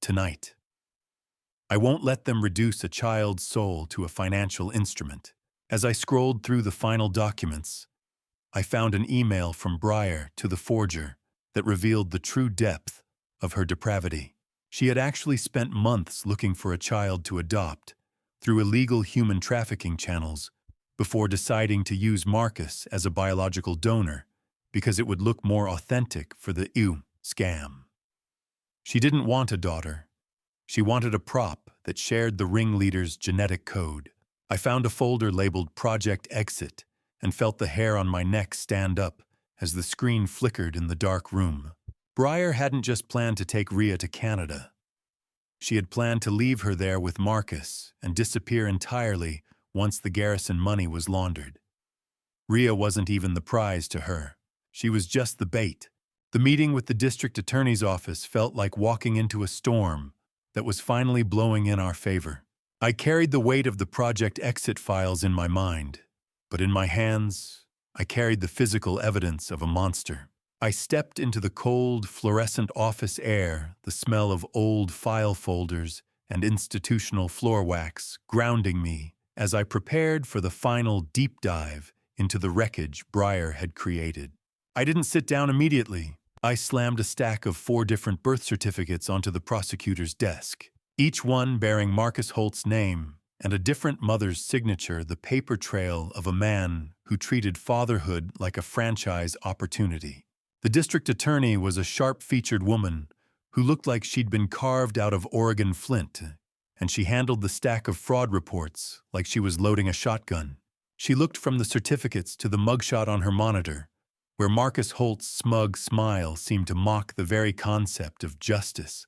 Tonight. I won't let them reduce a child's soul to a financial instrument. As I scrolled through the final documents, I found an email from Breyer to the forger that revealed the true depth of her depravity. She had actually spent months looking for a child to adopt through illegal human trafficking channels before deciding to use Marcus as a biological donor because it would look more authentic for the scam. She didn't want a daughter. She wanted a prop that shared the ringleader's genetic code. I found a folder labeled Project Exit and felt the hair on my neck stand up as the screen flickered in the dark room. Breyer hadn't just planned to take Ria to Canada. She had planned to leave her there with Marcus and disappear entirely once the Garrison money was laundered. Ria wasn't even the prize to her. She was just the bait. The meeting with the district attorney's office felt like walking into a storm that was finally blowing in our favor. I carried the weight of the Project Exit files in my mind, but in my hands, I carried the physical evidence of a monster. I stepped into the cold, fluorescent office air, the smell of old file folders and institutional floor wax grounding me as I prepared for the final deep dive into the wreckage Breyer had created. I didn't sit down immediately. I slammed a stack of 4 different birth certificates onto the prosecutor's desk, each one bearing Marcus Holt's name and a different mother's signature, the paper trail of a man who treated fatherhood like a franchise opportunity. The district attorney was a sharp-featured woman who looked like she'd been carved out of Oregon flint, and she handled the stack of fraud reports like she was loading a shotgun. She looked from the certificates to the mugshot on her monitor, where Marcus Holt's smug smile seemed to mock the very concept of justice.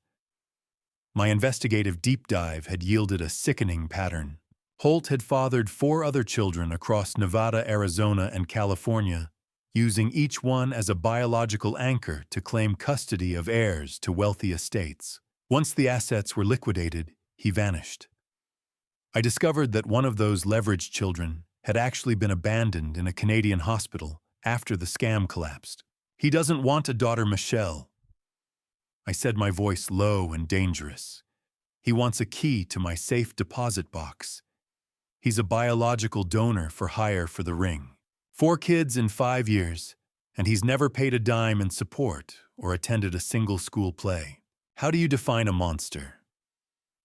My investigative deep dive had yielded a sickening pattern. Holt had fathered 4 other children across Nevada, Arizona, and California, using each one as a biological anchor to claim custody of heirs to wealthy estates. Once the assets were liquidated, he vanished. I discovered that one of those leveraged children had actually been abandoned in a Canadian hospital after the scam collapsed. He doesn't want a daughter, Michelle. I said, my voice low and dangerous. He wants a key to my safe deposit box. He's a biological donor for hire for the ring. 4 kids in 5 years, and he's never paid a dime in support or attended a single school play. How do you define a monster?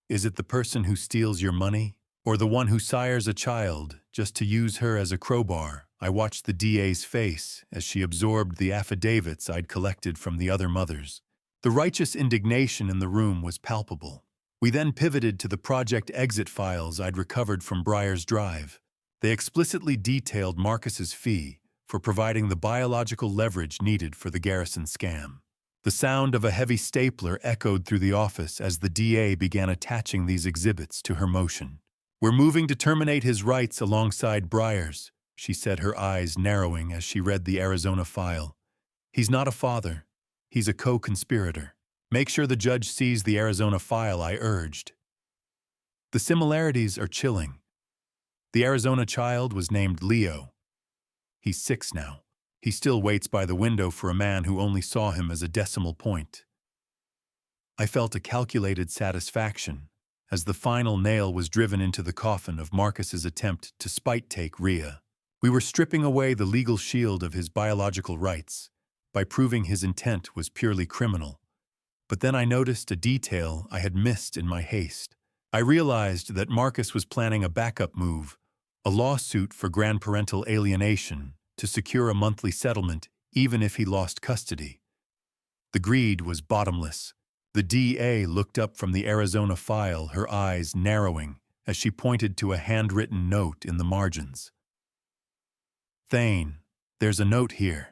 Is it the person who steals your money, or the one who sires a child just to use her as a crowbar? I watched the DA's face as she absorbed the affidavits I'd collected from the other mothers. The righteous indignation in the room was palpable. We then pivoted to the project exit files I'd recovered from Breyer's Drive. They explicitly detailed Marcus's fee for providing the biological leverage needed for the Garrison scam. The sound of a heavy stapler echoed through the office as the DA began attaching these exhibits to her motion. We're moving to terminate his rights alongside Breyer's, she said, her eyes narrowing as she read the Arizona file. He's not a father. He's a co-conspirator. Make sure the judge sees the Arizona file, I urged. The similarities are chilling. The Arizona child was named Leo. He's 6 now. He still waits by the window for a man who only saw him as a decimal point. I felt a calculated satisfaction as the final nail was driven into the coffin of Marcus's attempt to spite-take Rhea. We were stripping away the legal shield of his biological rights by proving his intent was purely criminal. But then I noticed a detail I had missed in my haste. I realized that Marcus was planning a backup move, a lawsuit for grandparental alienation to secure a monthly settlement even if he lost custody. The greed was bottomless. The DA looked up from the Arizona file, her eyes narrowing as she pointed to a handwritten note in the margins. Thane, there's a note here.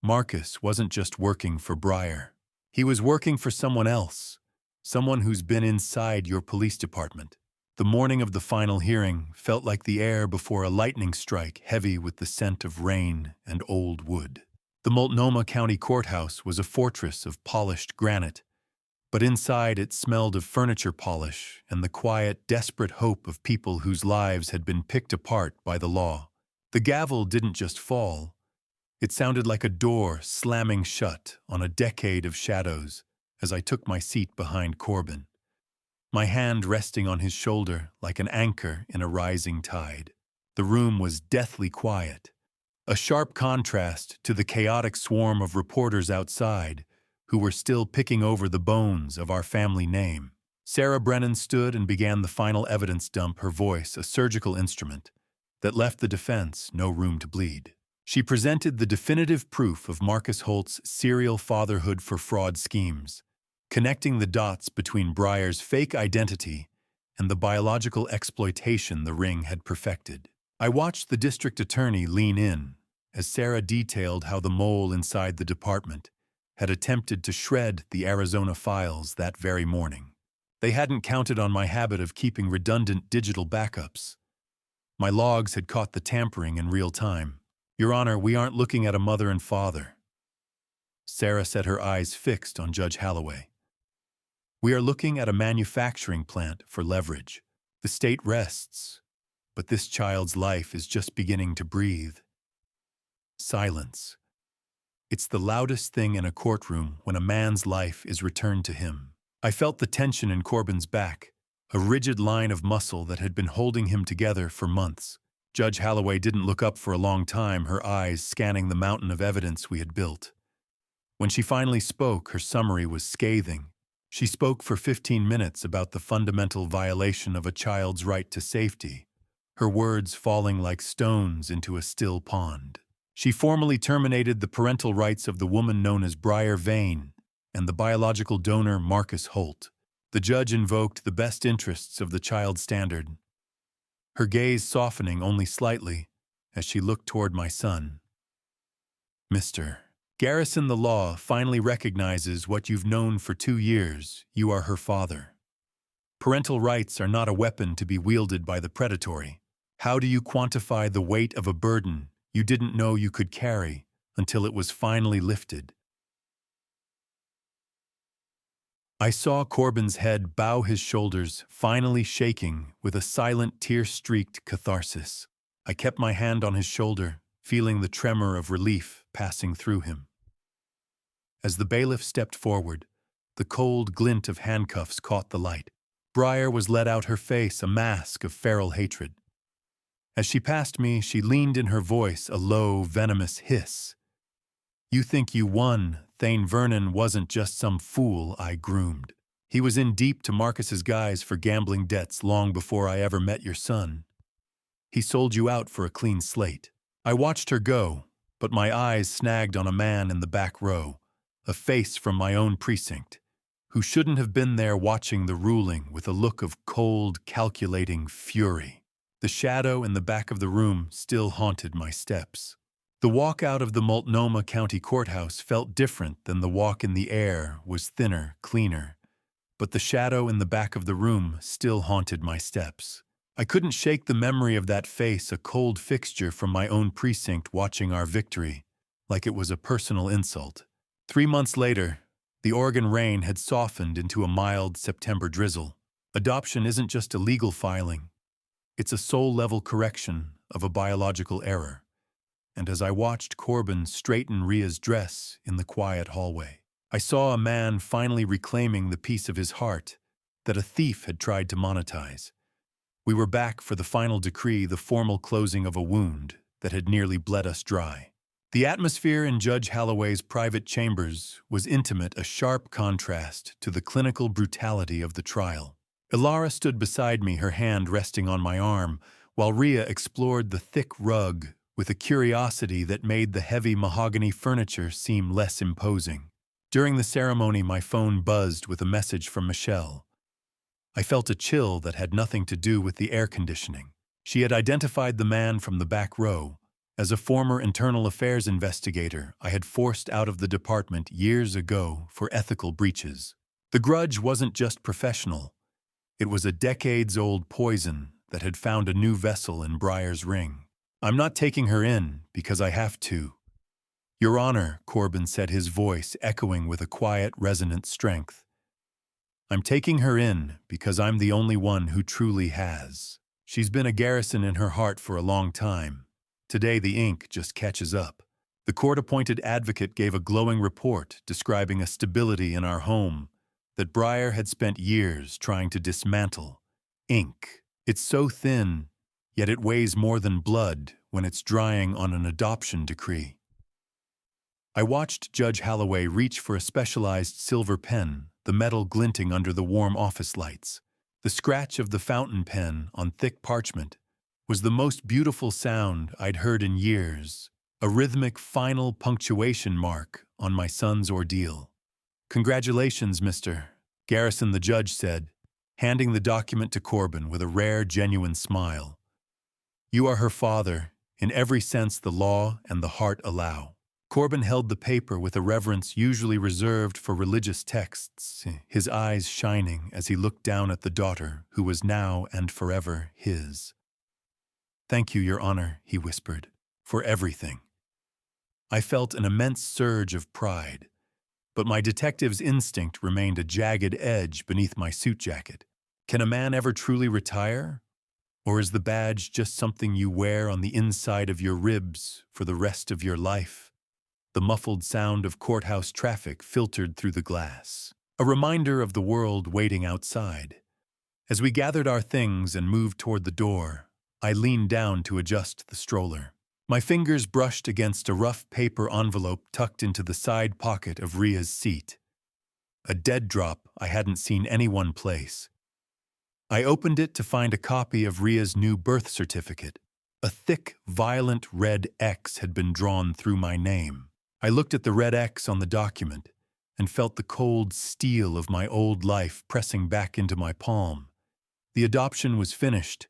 Marcus wasn't just working for Breyer. He was working for someone else, someone who's been inside your police department. The morning of the final hearing felt like the air before a lightning strike, heavy with the scent of rain and old wood. The Multnomah County Courthouse was a fortress of polished granite, but inside it smelled of furniture polish and the quiet, desperate hope of people whose lives had been picked apart by the law. The gavel didn't just fall. It sounded like a door slamming shut on a decade of shadows as I took my seat behind Corbin, my hand resting on his shoulder like an anchor in a rising tide. The room was deathly quiet, a sharp contrast to the chaotic swarm of reporters outside who were still picking over the bones of our family name. Sarah Brennan stood and began the final evidence dump, her voice a surgical instrument that left the defense no room to bleed. She presented the definitive proof of Marcus Holt's serial fatherhood for fraud schemes, connecting the dots between Breyer's fake identity and the biological exploitation the ring had perfected. I watched the district attorney lean in as Sarah detailed how the mole inside the department had attempted to shred the Arizona files that very morning. They hadn't counted on my habit of keeping redundant digital backups. My logs had caught the tampering in real time. Your Honor, we aren't looking at a mother and father. Sarah said, her eyes fixed on Judge Holloway. We are looking at a manufacturing plant for leverage. The state rests, but this child's life is just beginning to breathe. Silence. It's the loudest thing in a courtroom when a man's life is returned to him. I felt the tension in Corbin's back, a rigid line of muscle that had been holding him together for months. Judge Holloway didn't look up for a long time, her eyes scanning the mountain of evidence we had built. When she finally spoke, her summary was scathing. She spoke for 15 minutes about the fundamental violation of a child's right to safety, her words falling like stones into a still pond. She formally terminated the parental rights of the woman known as Briar Vane and the biological donor Marcus Holt. The judge invoked the best interests of the child standard, her gaze softening only slightly as she looked toward my son. Mr. Garrison, the law finally recognizes what you've known for 2 years. You are her father. Parental rights are not a weapon to be wielded by the predatory. How do you quantify the weight of a burden you didn't know you could carry until it was finally lifted? I saw Corbin's head bow, his shoulders finally shaking with a silent, tear-streaked catharsis. I kept my hand on his shoulder, feeling the tremor of relief passing through him. As the bailiff stepped forward, the cold glint of handcuffs caught the light. Briar was let out, her face a mask of feral hatred. As she passed me, she leaned in, her voice a low, venomous hiss. You think you won. Thane Vernon wasn't just some fool I groomed. He was in deep to Marcus's guise for gambling debts long before I ever met your son. He sold you out for a clean slate. I watched her go, but my eyes snagged on a man in the back row, a face from my own precinct, who shouldn't have been there, watching the ruling with a look of cold, calculating fury. The shadow in the back of the room still haunted my steps. The walk out of the Multnomah County Courthouse felt different than the walk in the air, was thinner, cleaner, but the shadow in the back of the room still haunted my steps. I couldn't shake the memory of that face, a cold fixture from my own precinct watching our victory, like it was a personal insult. 3 months later, the Oregon rain had softened into a mild September drizzle. Adoption isn't just a legal filing. It's a soul-level correction of a biological error. And as I watched Corbin straighten Ria's dress in the quiet hallway, I saw a man finally reclaiming the piece of his heart that a thief had tried to monetize. We were back for the final decree, the formal closing of a wound that had nearly bled us dry. The atmosphere in Judge Holloway's private chambers was intimate, a sharp contrast to the clinical brutality of the trial. Ilara stood beside me, her hand resting on my arm, while Ria explored the thick rug with a curiosity that made the heavy mahogany furniture seem less imposing. During the ceremony, my phone buzzed with a message from Michelle. I felt a chill that had nothing to do with the air conditioning. She had identified the man from the back row. As a former internal affairs investigator, I had forced out of the department years ago for ethical breaches. The grudge wasn't just professional. It was a decades-old poison that had found a new vessel in Briar's ring. I'm not taking her in because I have to. Your Honor, Corbin said, his voice echoing with a quiet, resonant strength. I'm taking her in because I'm the only one who truly has. She's been a garrison in her heart for a long time. Today the ink just catches up. The court-appointed advocate gave a glowing report describing a stability in our home that Briar had spent years trying to dismantle. Ink. It's so thin, yet it weighs more than blood when it's drying on an adoption decree. I watched Judge Holloway reach for a specialized silver pen, the metal glinting under the warm office lights. The scratch of the fountain pen on thick parchment was the most beautiful sound I'd heard in years, a rhythmic final punctuation mark on my son's ordeal. Congratulations, Mr. Garrison, the judge said, handing the document to Corbin with a rare, genuine smile. You are her father, in every sense the law and the heart allow. Corbin held the paper with a reverence usually reserved for religious texts, his eyes shining as he looked down at the daughter who was now and forever his. Thank you, Your Honor, he whispered, for everything. I felt an immense surge of pride, but my detective's instinct remained a jagged edge beneath my suit jacket. Can a man ever truly retire? Or is the badge just something you wear on the inside of your ribs for the rest of your life? The muffled sound of courthouse traffic filtered through the glass, a reminder of the world waiting outside. As we gathered our things and moved toward the door, I leaned down to adjust the stroller. My fingers brushed against a rough paper envelope tucked into the side pocket of Ria's seat. A dead drop I hadn't seen anyone place. I opened it to find a copy of Ria's new birth certificate. A thick, violent red X had been drawn through my name. I looked at the red X on the document and felt the cold steel of my old life pressing back into my palm. The adoption was finished,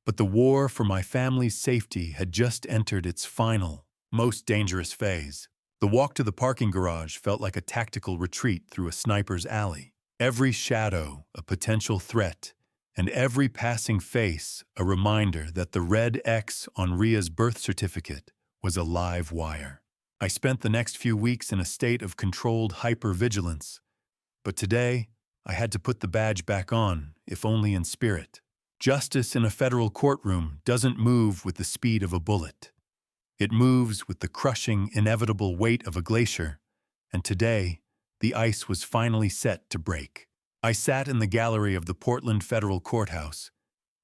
but the war for my family's safety had just entered its final, most dangerous phase. The walk to the parking garage felt like a tactical retreat through a sniper's alley. Every shadow a potential threat, and every passing face a reminder that the red X on Ria's birth certificate was a live wire. I spent the next few weeks in a state of controlled hypervigilance, but today I had to put the badge back on, if only in spirit. Justice in a federal courtroom doesn't move with the speed of a bullet. It moves with the crushing, inevitable weight of a glacier, and today the ice was finally set to break. I sat in the gallery of the Portland Federal Courthouse,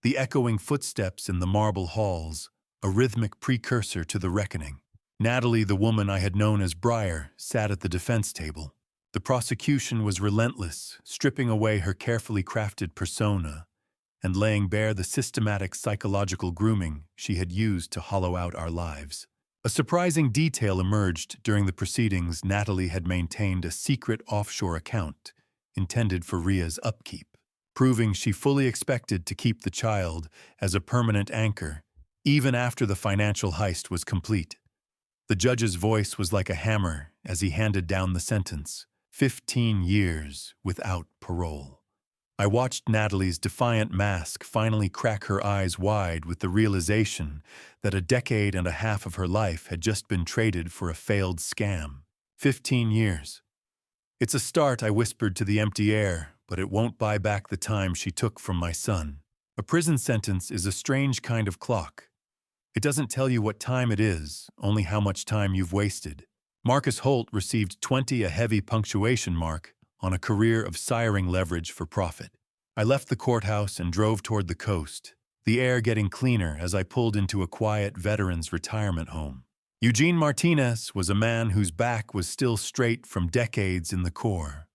the echoing footsteps in the marble halls, a rhythmic precursor to the reckoning. Natalie, the woman I had known as Briar, sat at the defense table. The prosecution was relentless, stripping away her carefully crafted persona and laying bare the systematic psychological grooming she had used to hollow out our lives. A surprising detail emerged during the proceedings. Natalie had maintained a secret offshore account intended for Ria's upkeep, proving she fully expected to keep the child as a permanent anchor, even after the financial heist was complete. The judge's voice was like a hammer as he handed down the sentence: 15 years without parole. I watched Natalie's defiant mask finally crack her eyes wide with the realization that a decade and a half of her life had just been traded for a failed scam. 15 years. It's a start, I whispered to the empty air, but it won't buy back the time she took from my son. A prison sentence is a strange kind of clock. It doesn't tell you what time it is, only how much time you've wasted. Marcus Holt received 20, a heavy punctuation mark, on a career of siring leverage for profit. I left the courthouse and drove toward the coast, the air getting cleaner as I pulled into a quiet veterans' retirement home. Eugene Martinez was a man whose back was still straight from decades in the Corps,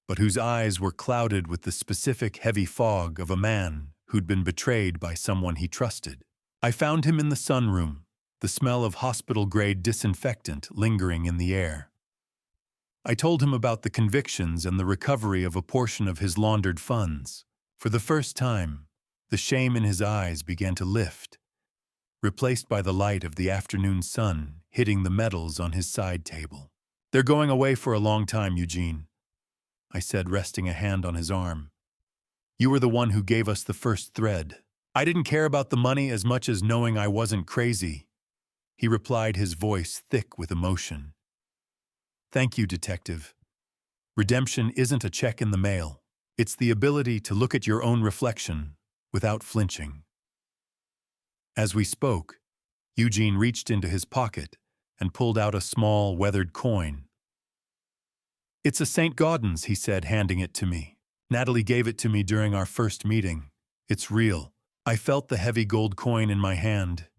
but whose eyes were clouded with the specific heavy fog of a man who'd been betrayed by someone he trusted. I found him in the sunroom, the smell of hospital-grade disinfectant lingering in the air. I told him about the convictions and the recovery of a portion of his laundered funds. For the first time, the shame in his eyes began to lift, replaced by the light of the afternoon sun hitting the medals on his side table. "They're going away for a long time, Eugene," I said, resting a hand on his arm. "You were the one who gave us the first thread." "I didn't care about the money as much as knowing I wasn't crazy," he replied, his voice thick with emotion. "Thank you, Detective. Redemption isn't a check in the mail. It's the ability to look at your own reflection without flinching." As we spoke, Eugene reached into his pocket and pulled out a small, weathered coin. "It's a St. Gaudens," he said, handing it to me. "Natalie gave it to me during our first meeting. It's real." I felt the heavy gold coin in my hand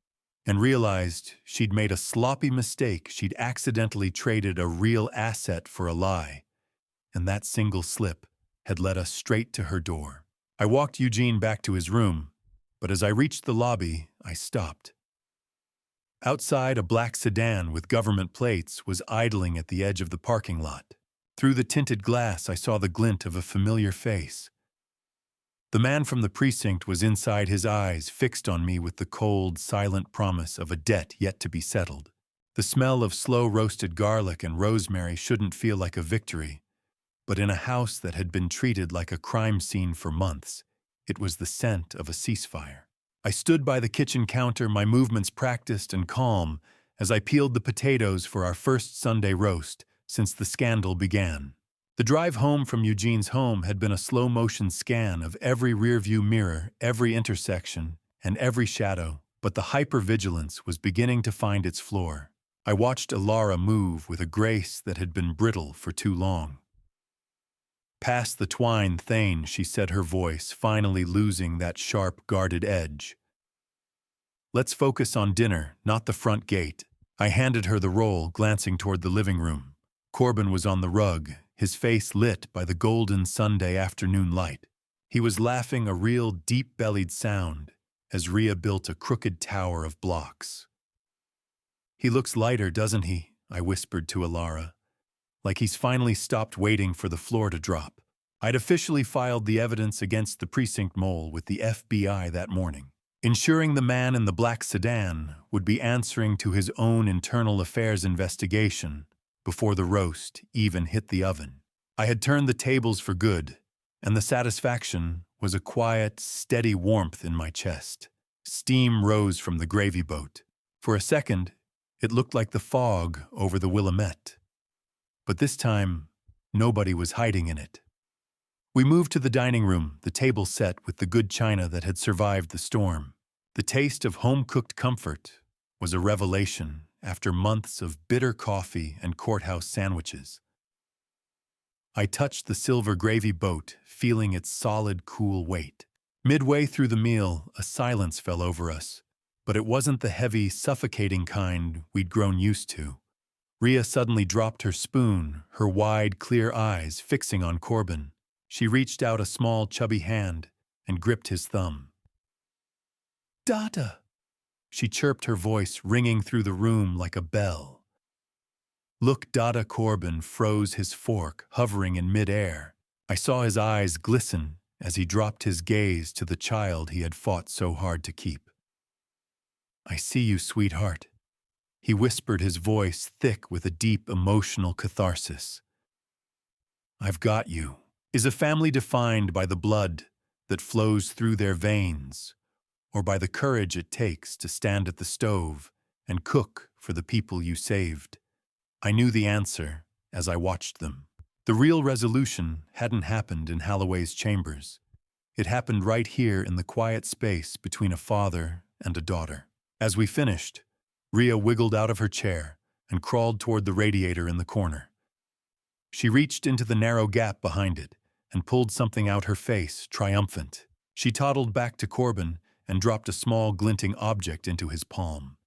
and realized she'd made a sloppy mistake. She'd accidentally traded a real asset for a lie, and that single slip had led us straight to her door. I walked Eugene back to his room, but as I reached the lobby, I stopped. Outside, a black sedan with government plates was idling at the edge of the parking lot. Through the tinted glass, I saw the glint of a familiar face. The man from the precinct was inside, his eyes fixed on me with the cold, silent promise of a debt yet to be settled. The smell of slow-roasted garlic and rosemary shouldn't feel like a victory, but in a house that had been treated like a crime scene for months, it was the scent of a ceasefire. I stood by the kitchen counter, my movements practiced and calm, as I peeled the potatoes for our first Sunday roast since the scandal began. The drive home from Eugene's home had been a slow-motion scan of every rearview mirror, every intersection, and every shadow, but the hypervigilance was beginning to find its floor. I watched Ilara move with a grace that had been brittle for too long. "Pass the twine, Thane," she said, her voice finally losing that sharp, guarded edge. Let's focus on dinner, not the front gate. I handed her the roll, glancing toward the living room. Corbin was on the rug, his face lit by the golden Sunday afternoon light. He was laughing a real deep-bellied sound as Rhea built a crooked tower of blocks. "He looks lighter, doesn't he?" I whispered to Alara. "Like he's finally stopped waiting for the floor to drop." I'd officially filed the evidence against the precinct mole with the FBI that morning, ensuring the man in the black sedan would be answering to his own internal affairs investigation before the roast even hit the oven. I had turned the tables for good, and the satisfaction was a quiet, steady warmth in my chest. Steam rose from the gravy boat. For a second, it looked like the fog over the Willamette. But this time, nobody was hiding in it. We moved to the dining room, the table set with the good china that had survived the storm. The taste of home-cooked comfort was a revelation after months of bitter coffee and courthouse sandwiches. I touched the silver gravy boat, feeling its solid, cool weight. Midway through the meal, a silence fell over us, but it wasn't the heavy, suffocating kind we'd grown used to. Rhea suddenly dropped her spoon, her wide, clear eyes fixing on Corbin. She reached out a small, chubby hand and gripped his thumb. "Dada!" She chirped, her voice ringing through the room like a bell. Look, Dada. Corbin froze, his fork hovering in midair. I saw his eyes glisten as he dropped his gaze to the child he had fought so hard to keep. "I see you, sweetheart," he whispered, his voice thick with a deep emotional catharsis. "I've got you." Is a family defined by the blood that flows through their veins, or by the courage it takes to stand at the stove and cook for the people you saved? I knew the answer as I watched them. The real resolution hadn't happened in Holloway's chambers. It happened right here in the quiet space between a father and a daughter. As we finished, Rhea wiggled out of her chair and crawled toward the radiator in the corner. She reached into the narrow gap behind it and pulled something out, her face triumphant. She toddled back to Corbin and dropped a small, glinting object into his palm.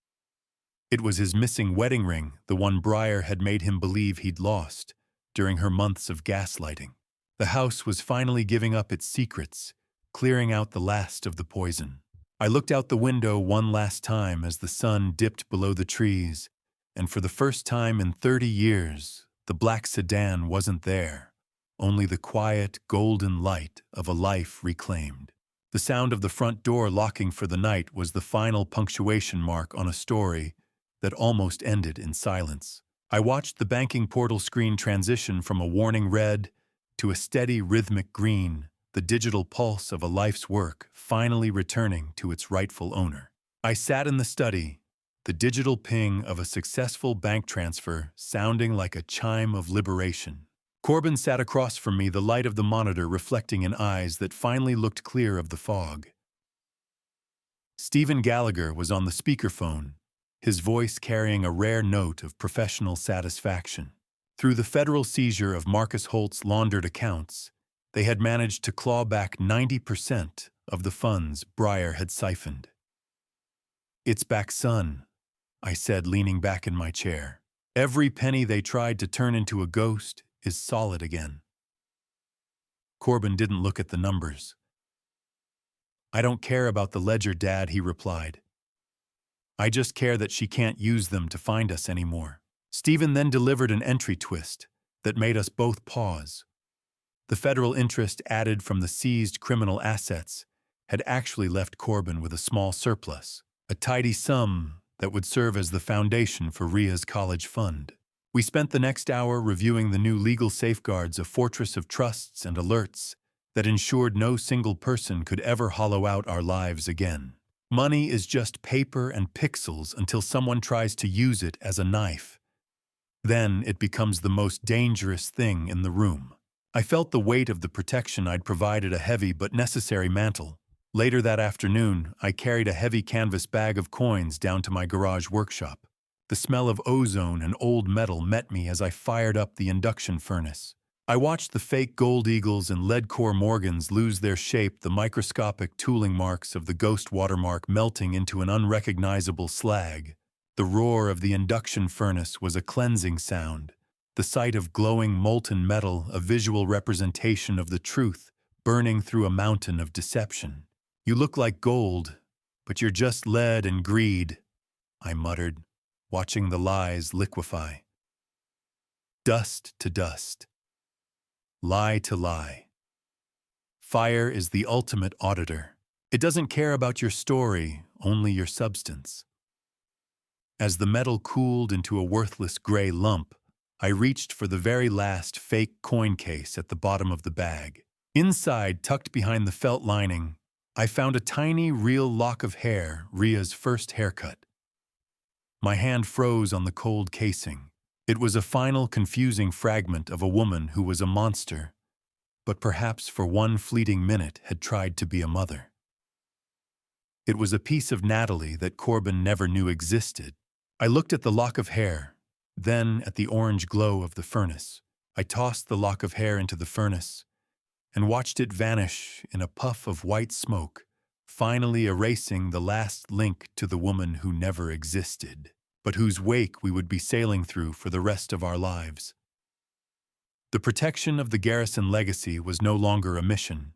It was his missing wedding ring, the one Breyer had made him believe he'd lost during her months of gaslighting. The house was finally giving up its secrets, clearing out the last of the poison. I looked out the window one last time as the sun dipped below the trees, and for the first time in 30 years, the black sedan wasn't there. Only the quiet, golden light of a life reclaimed. The sound of the front door locking for the night was the final punctuation mark on a story that almost ended in silence. I watched the banking portal screen transition from a warning red to a steady, rhythmic green, the digital pulse of a life's work finally returning to its rightful owner. I sat in the study, the digital ping of a successful bank transfer sounding like a chime of liberation. Corbin sat across from me, the light of the monitor reflecting in eyes that finally looked clear of the fog. Stephen Gallagher was on the speakerphone, his voice carrying a rare note of professional satisfaction. Through the federal seizure of Marcus Holt's laundered accounts, they had managed to claw back 90% of the funds Breyer had siphoned. "It's back, son," I said, leaning back in my chair. "Every penny they tried to turn into a ghost is solid again." Corbin didn't look at the numbers. "I don't care about the ledger, Dad," he replied. "I just care that she can't use them to find us anymore." Stephen then delivered an entry twist that made us both pause. The federal interest added from the seized criminal assets had actually left Corbin with a small surplus, a tidy sum that would serve as the foundation for Rhea's college fund. We spent the next hour reviewing the new legal safeguards, a fortress of trusts and alerts that ensured no single person could ever hollow out our lives again. Money is just paper and pixels until someone tries to use it as a knife. Then it becomes the most dangerous thing in the room. I felt the weight of the protection I'd provided, a heavy but necessary mantle. Later that afternoon, I carried a heavy canvas bag of coins down to my garage workshop. The smell of ozone and old metal met me as I fired up the induction furnace. I watched the fake gold eagles and lead-core Morgans lose their shape, the microscopic tooling marks of the ghost watermark melting into an unrecognizable slag. The roar of the induction furnace was a cleansing sound, the sight of glowing molten metal a visual representation of the truth burning through a mountain of deception. "You look like gold, but you're just lead and greed," I muttered, watching the lies liquefy. Dust to dust. Lie to lie. Fire is the ultimate auditor. It doesn't care about your story, only your substance. As the metal cooled into a worthless gray lump, I reached for the very last fake coin case at the bottom of the bag. Inside, tucked behind the felt lining, I found a tiny, real lock of hair, Ria's first haircut. My hand froze on the cold casing. It was a final, confusing fragment of a woman who was a monster, but perhaps for one fleeting minute had tried to be a mother. It was a piece of Natalie that Corbin never knew existed. I looked at the lock of hair, then at the orange glow of the furnace. I tossed the lock of hair into the furnace and watched it vanish in a puff of white smoke, finally erasing the last link to the woman who never existed, but whose wake we would be sailing through for the rest of our lives. The protection of the Garrison legacy was no longer a mission.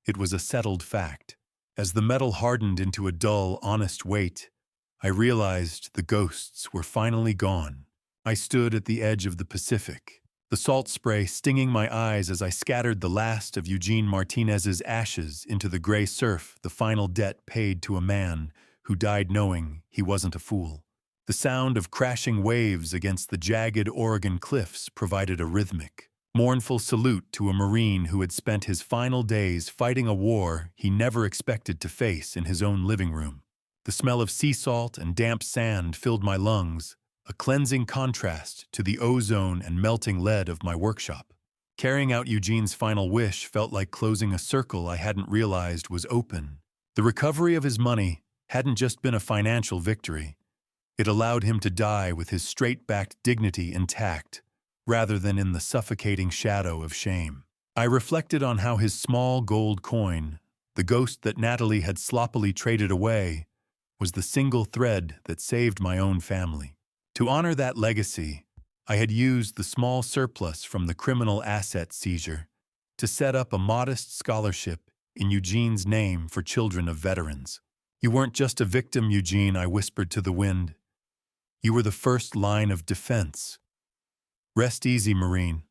It was a settled fact. As the metal hardened into a dull, honest weight, I realized the ghosts were finally gone. I stood at the edge of the Pacific, the salt spray stinging my eyes as I scattered the last of Eugene Martinez's ashes into the gray surf, the final debt paid to a man who died knowing he wasn't a fool. The sound of crashing waves against the jagged Oregon cliffs provided a rhythmic, mournful salute to a Marine who had spent his final days fighting a war he never expected to face in his own living room. The smell of sea salt and damp sand filled my lungs, a cleansing contrast to the ozone and melting lead of my workshop. Carrying out Eugene's final wish felt like closing a circle I hadn't realized was open. The recovery of his money hadn't just been a financial victory. It allowed him to die with his straight-backed dignity intact, rather than in the suffocating shadow of shame. I reflected on how his small gold coin, the ghost that Natalie had sloppily traded away, was the single thread that saved my own family. To honor that legacy, I had used the small surplus from the criminal asset seizure to set up a modest scholarship in Eugene's name for children of veterans. "You weren't just a victim, Eugene," I whispered to the wind. "You were the first line of defense. Rest easy, Marine.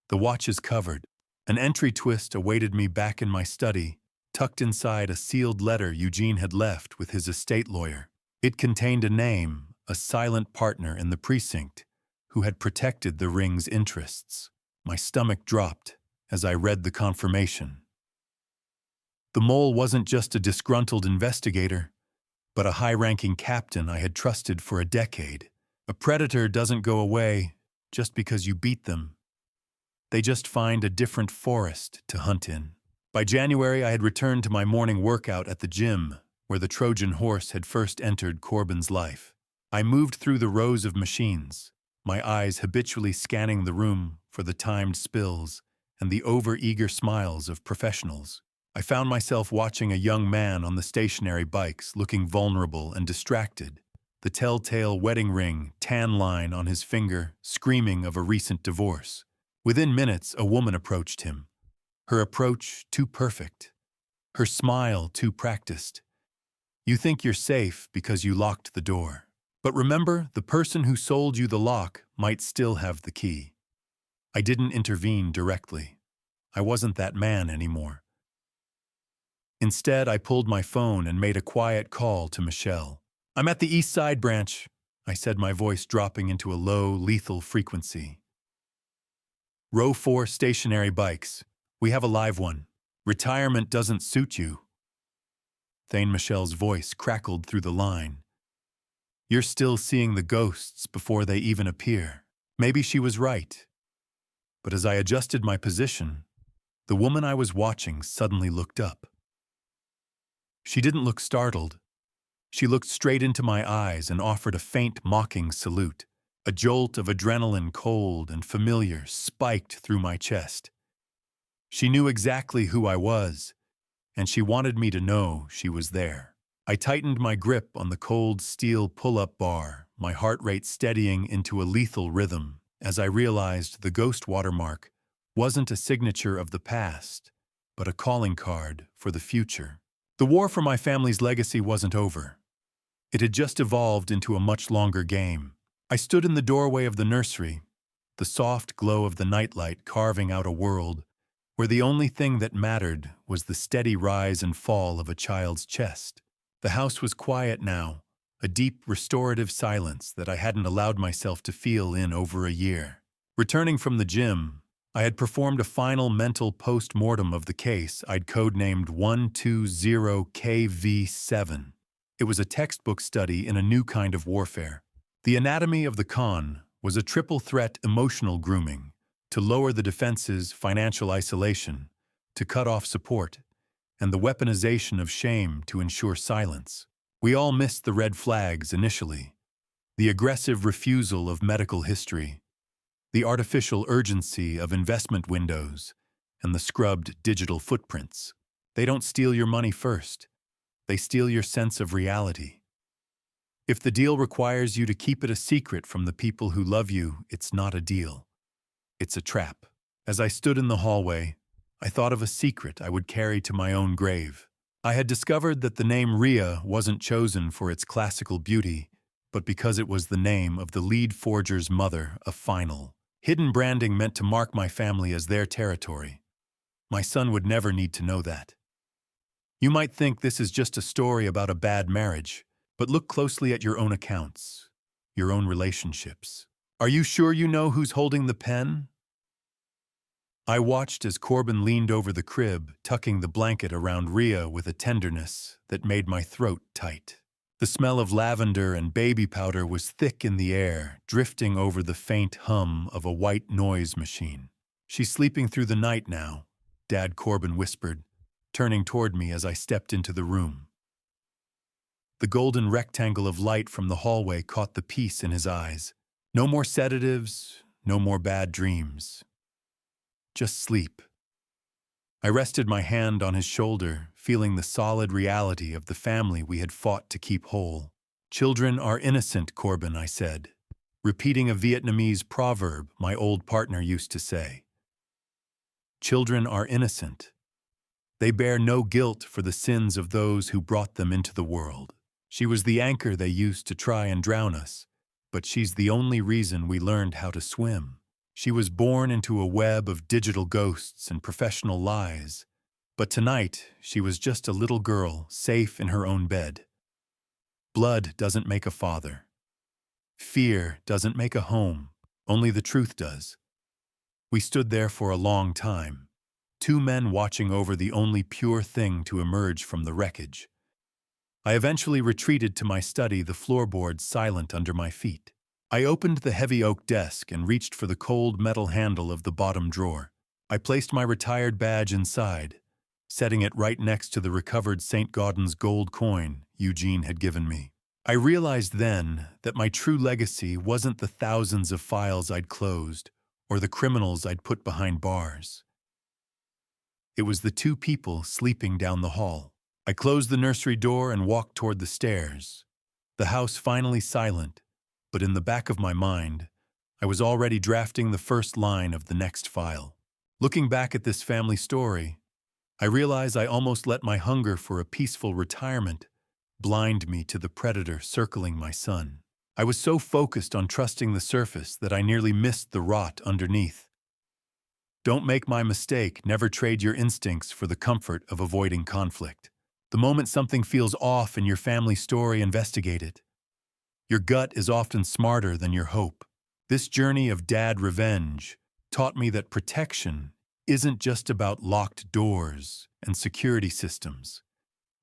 The watch is covered." An entry twist awaited me back in my study, tucked inside a sealed letter Eugene had left with his estate lawyer. It contained a name, a silent partner in the precinct, who had protected the ring's interests. My stomach dropped as I read the confirmation. The mole wasn't just a disgruntled investigator, but a high-ranking captain I had trusted for a decade. A predator doesn't go away just because you beat them. They just find a different forest to hunt in. By January, I had returned to my morning workout at the gym, where the Trojan horse had first entered Corbin's life. I moved through the rows of machines, my eyes habitually scanning the room for the timed spills and the over-eager smiles of professionals. I found myself watching a young man on the stationary bikes, looking vulnerable and distracted, the telltale wedding ring, tan line on his finger, screaming of a recent divorce. Within minutes, a woman approached him. Her approach too perfect. Her smile too practiced. You think you're safe because you locked the door. But remember, the person who sold you the lock might still have the key. I didn't intervene directly. I wasn't that man anymore. Instead, I pulled my phone and made a quiet call to Michelle. "I'm at the East Side branch," I said, my voice dropping into a low, lethal frequency. "Row 4 stationary bikes. We have a live one. Retirement doesn't suit you." Thane Michelle's voice crackled through the line. "You're still seeing the ghosts before they even appear." Maybe she was right. But as I adjusted my position, the woman I was watching suddenly looked up. She didn't look startled. She looked straight into my eyes and offered a faint, mocking salute. A jolt of adrenaline, cold and familiar, spiked through my chest. She knew exactly who I was, and she wanted me to know she was there. I tightened my grip on the cold steel pull-up bar, my heart rate steadying into a lethal rhythm as I realized the ghost watermark wasn't a signature of the past, but a calling card for the future. The war for my family's legacy wasn't over. It had just evolved into a much longer game. I stood in the doorway of the nursery, the soft glow of the nightlight carving out a world where the only thing that mattered was the steady rise and fall of a child's chest. The house was quiet now, a deep restorative silence that I hadn't allowed myself to feel in over a year. Returning from the gym, I had performed a final mental post-mortem of the case I'd codenamed 120KV7. It was a textbook study in a new kind of warfare. The anatomy of the con was a triple-threat emotional grooming to lower the defense's financial isolation, to cut off support, and the weaponization of shame to ensure silence. We all missed the red flags initially, the aggressive refusal of medical history, the artificial urgency of investment windows, and the scrubbed digital footprints. They don't steal your money first. They steal your sense of reality. If the deal requires you to keep it a secret from the people who love you, it's not a deal. It's a trap. As I stood in the hallway, I thought of a secret I would carry to my own grave. I had discovered that the name Rhea wasn't chosen for its classical beauty, but because it was the name of the lead forger's mother, a final. Hidden branding meant to mark my family as their territory. My son would never need to know that. You might think this is just a story about a bad marriage, but look closely at your own accounts, your own relationships. Are you sure you know who's holding the pen? I watched as Corbin leaned over the crib, tucking the blanket around Rhea with a tenderness that made my throat tight. The smell of lavender and baby powder was thick in the air, drifting over the faint hum of a white noise machine. She's sleeping through the night now, Dad Corbin whispered, turning toward me as I stepped into the room. The golden rectangle of light from the hallway caught the peace in his eyes. No more sedatives, no more bad dreams. Just sleep. I rested my hand on his shoulder, feeling the solid reality of the family we had fought to keep whole. Children are innocent, Corbin, I said, repeating a Vietnamese proverb my old partner used to say. Children are innocent. They bear no guilt for the sins of those who brought them into the world. She was the anchor they used to try and drown us, but she's the only reason we learned how to swim. She was born into a web of digital ghosts and professional lies, but tonight she was just a little girl safe in her own bed. Blood doesn't make a father. Fear doesn't make a home, only the truth does. We stood there for a long time, two men watching over the only pure thing to emerge from the wreckage. I eventually retreated to my study, the floorboards silent under my feet. I opened the heavy oak desk and reached for the cold metal handle of the bottom drawer. I placed my retired badge inside, setting it right next to the recovered St. Gaudens gold coin Eugene had given me. I realized then that my true legacy wasn't the thousands of files I'd closed or the criminals I'd put behind bars. It was the two people sleeping down the hall. I closed the nursery door and walked toward the stairs, the house finally silent. But in the back of my mind, I was already drafting the first line of the next file. Looking back at this family story, I realize I almost let my hunger for a peaceful retirement blind me to the predator circling my son. I was so focused on trusting the surface that I nearly missed the rot underneath. Don't make my mistake. Never trade your instincts for the comfort of avoiding conflict. The moment something feels off in your family story, investigate it. Your gut is often smarter than your hope. This journey of dad revenge taught me that protection isn't just about locked doors and security systems.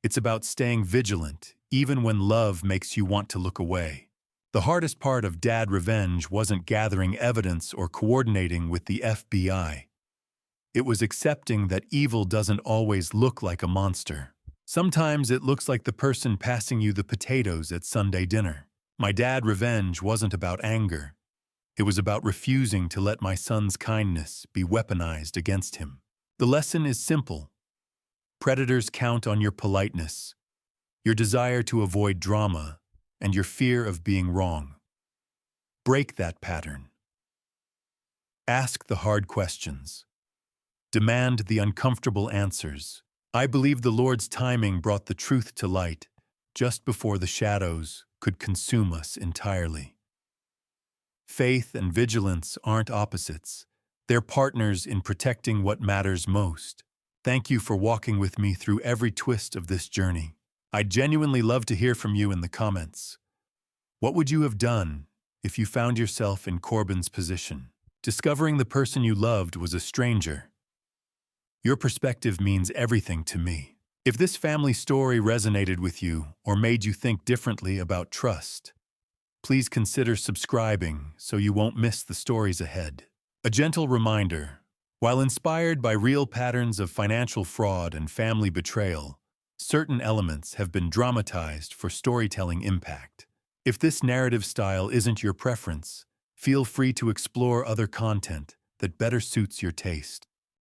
It's about staying vigilant, even when love makes you want to look away. The hardest part of dad revenge wasn't gathering evidence or coordinating with the FBI. It was accepting that evil doesn't always look like a monster. Sometimes it looks like the person passing you the potatoes at Sunday dinner. My dad revenge wasn't about anger. It was about refusing to let my son's kindness be weaponized against him. The lesson is simple. Predators count on your politeness, your desire to avoid drama, and your fear of being wrong. Break that pattern. Ask the hard questions. Demand the uncomfortable answers. I believe the Lord's timing brought the truth to light just before the shadows could consume us entirely. Faith and vigilance aren't opposites. They're partners in protecting what matters most. Thank you for walking with me through every twist of this journey. I'd genuinely love to hear from you in the comments. What would you have done if you found yourself in Corbin's position? Discovering the person you loved was a stranger. Your perspective means everything to me. If this family story resonated with you or made you think differently about trust, please consider subscribing so you won't miss the stories ahead. A gentle reminder, while inspired by real patterns of financial fraud and family betrayal, certain elements have been dramatized for storytelling impact. If this narrative style isn't your preference, feel free to explore other content that better suits your taste.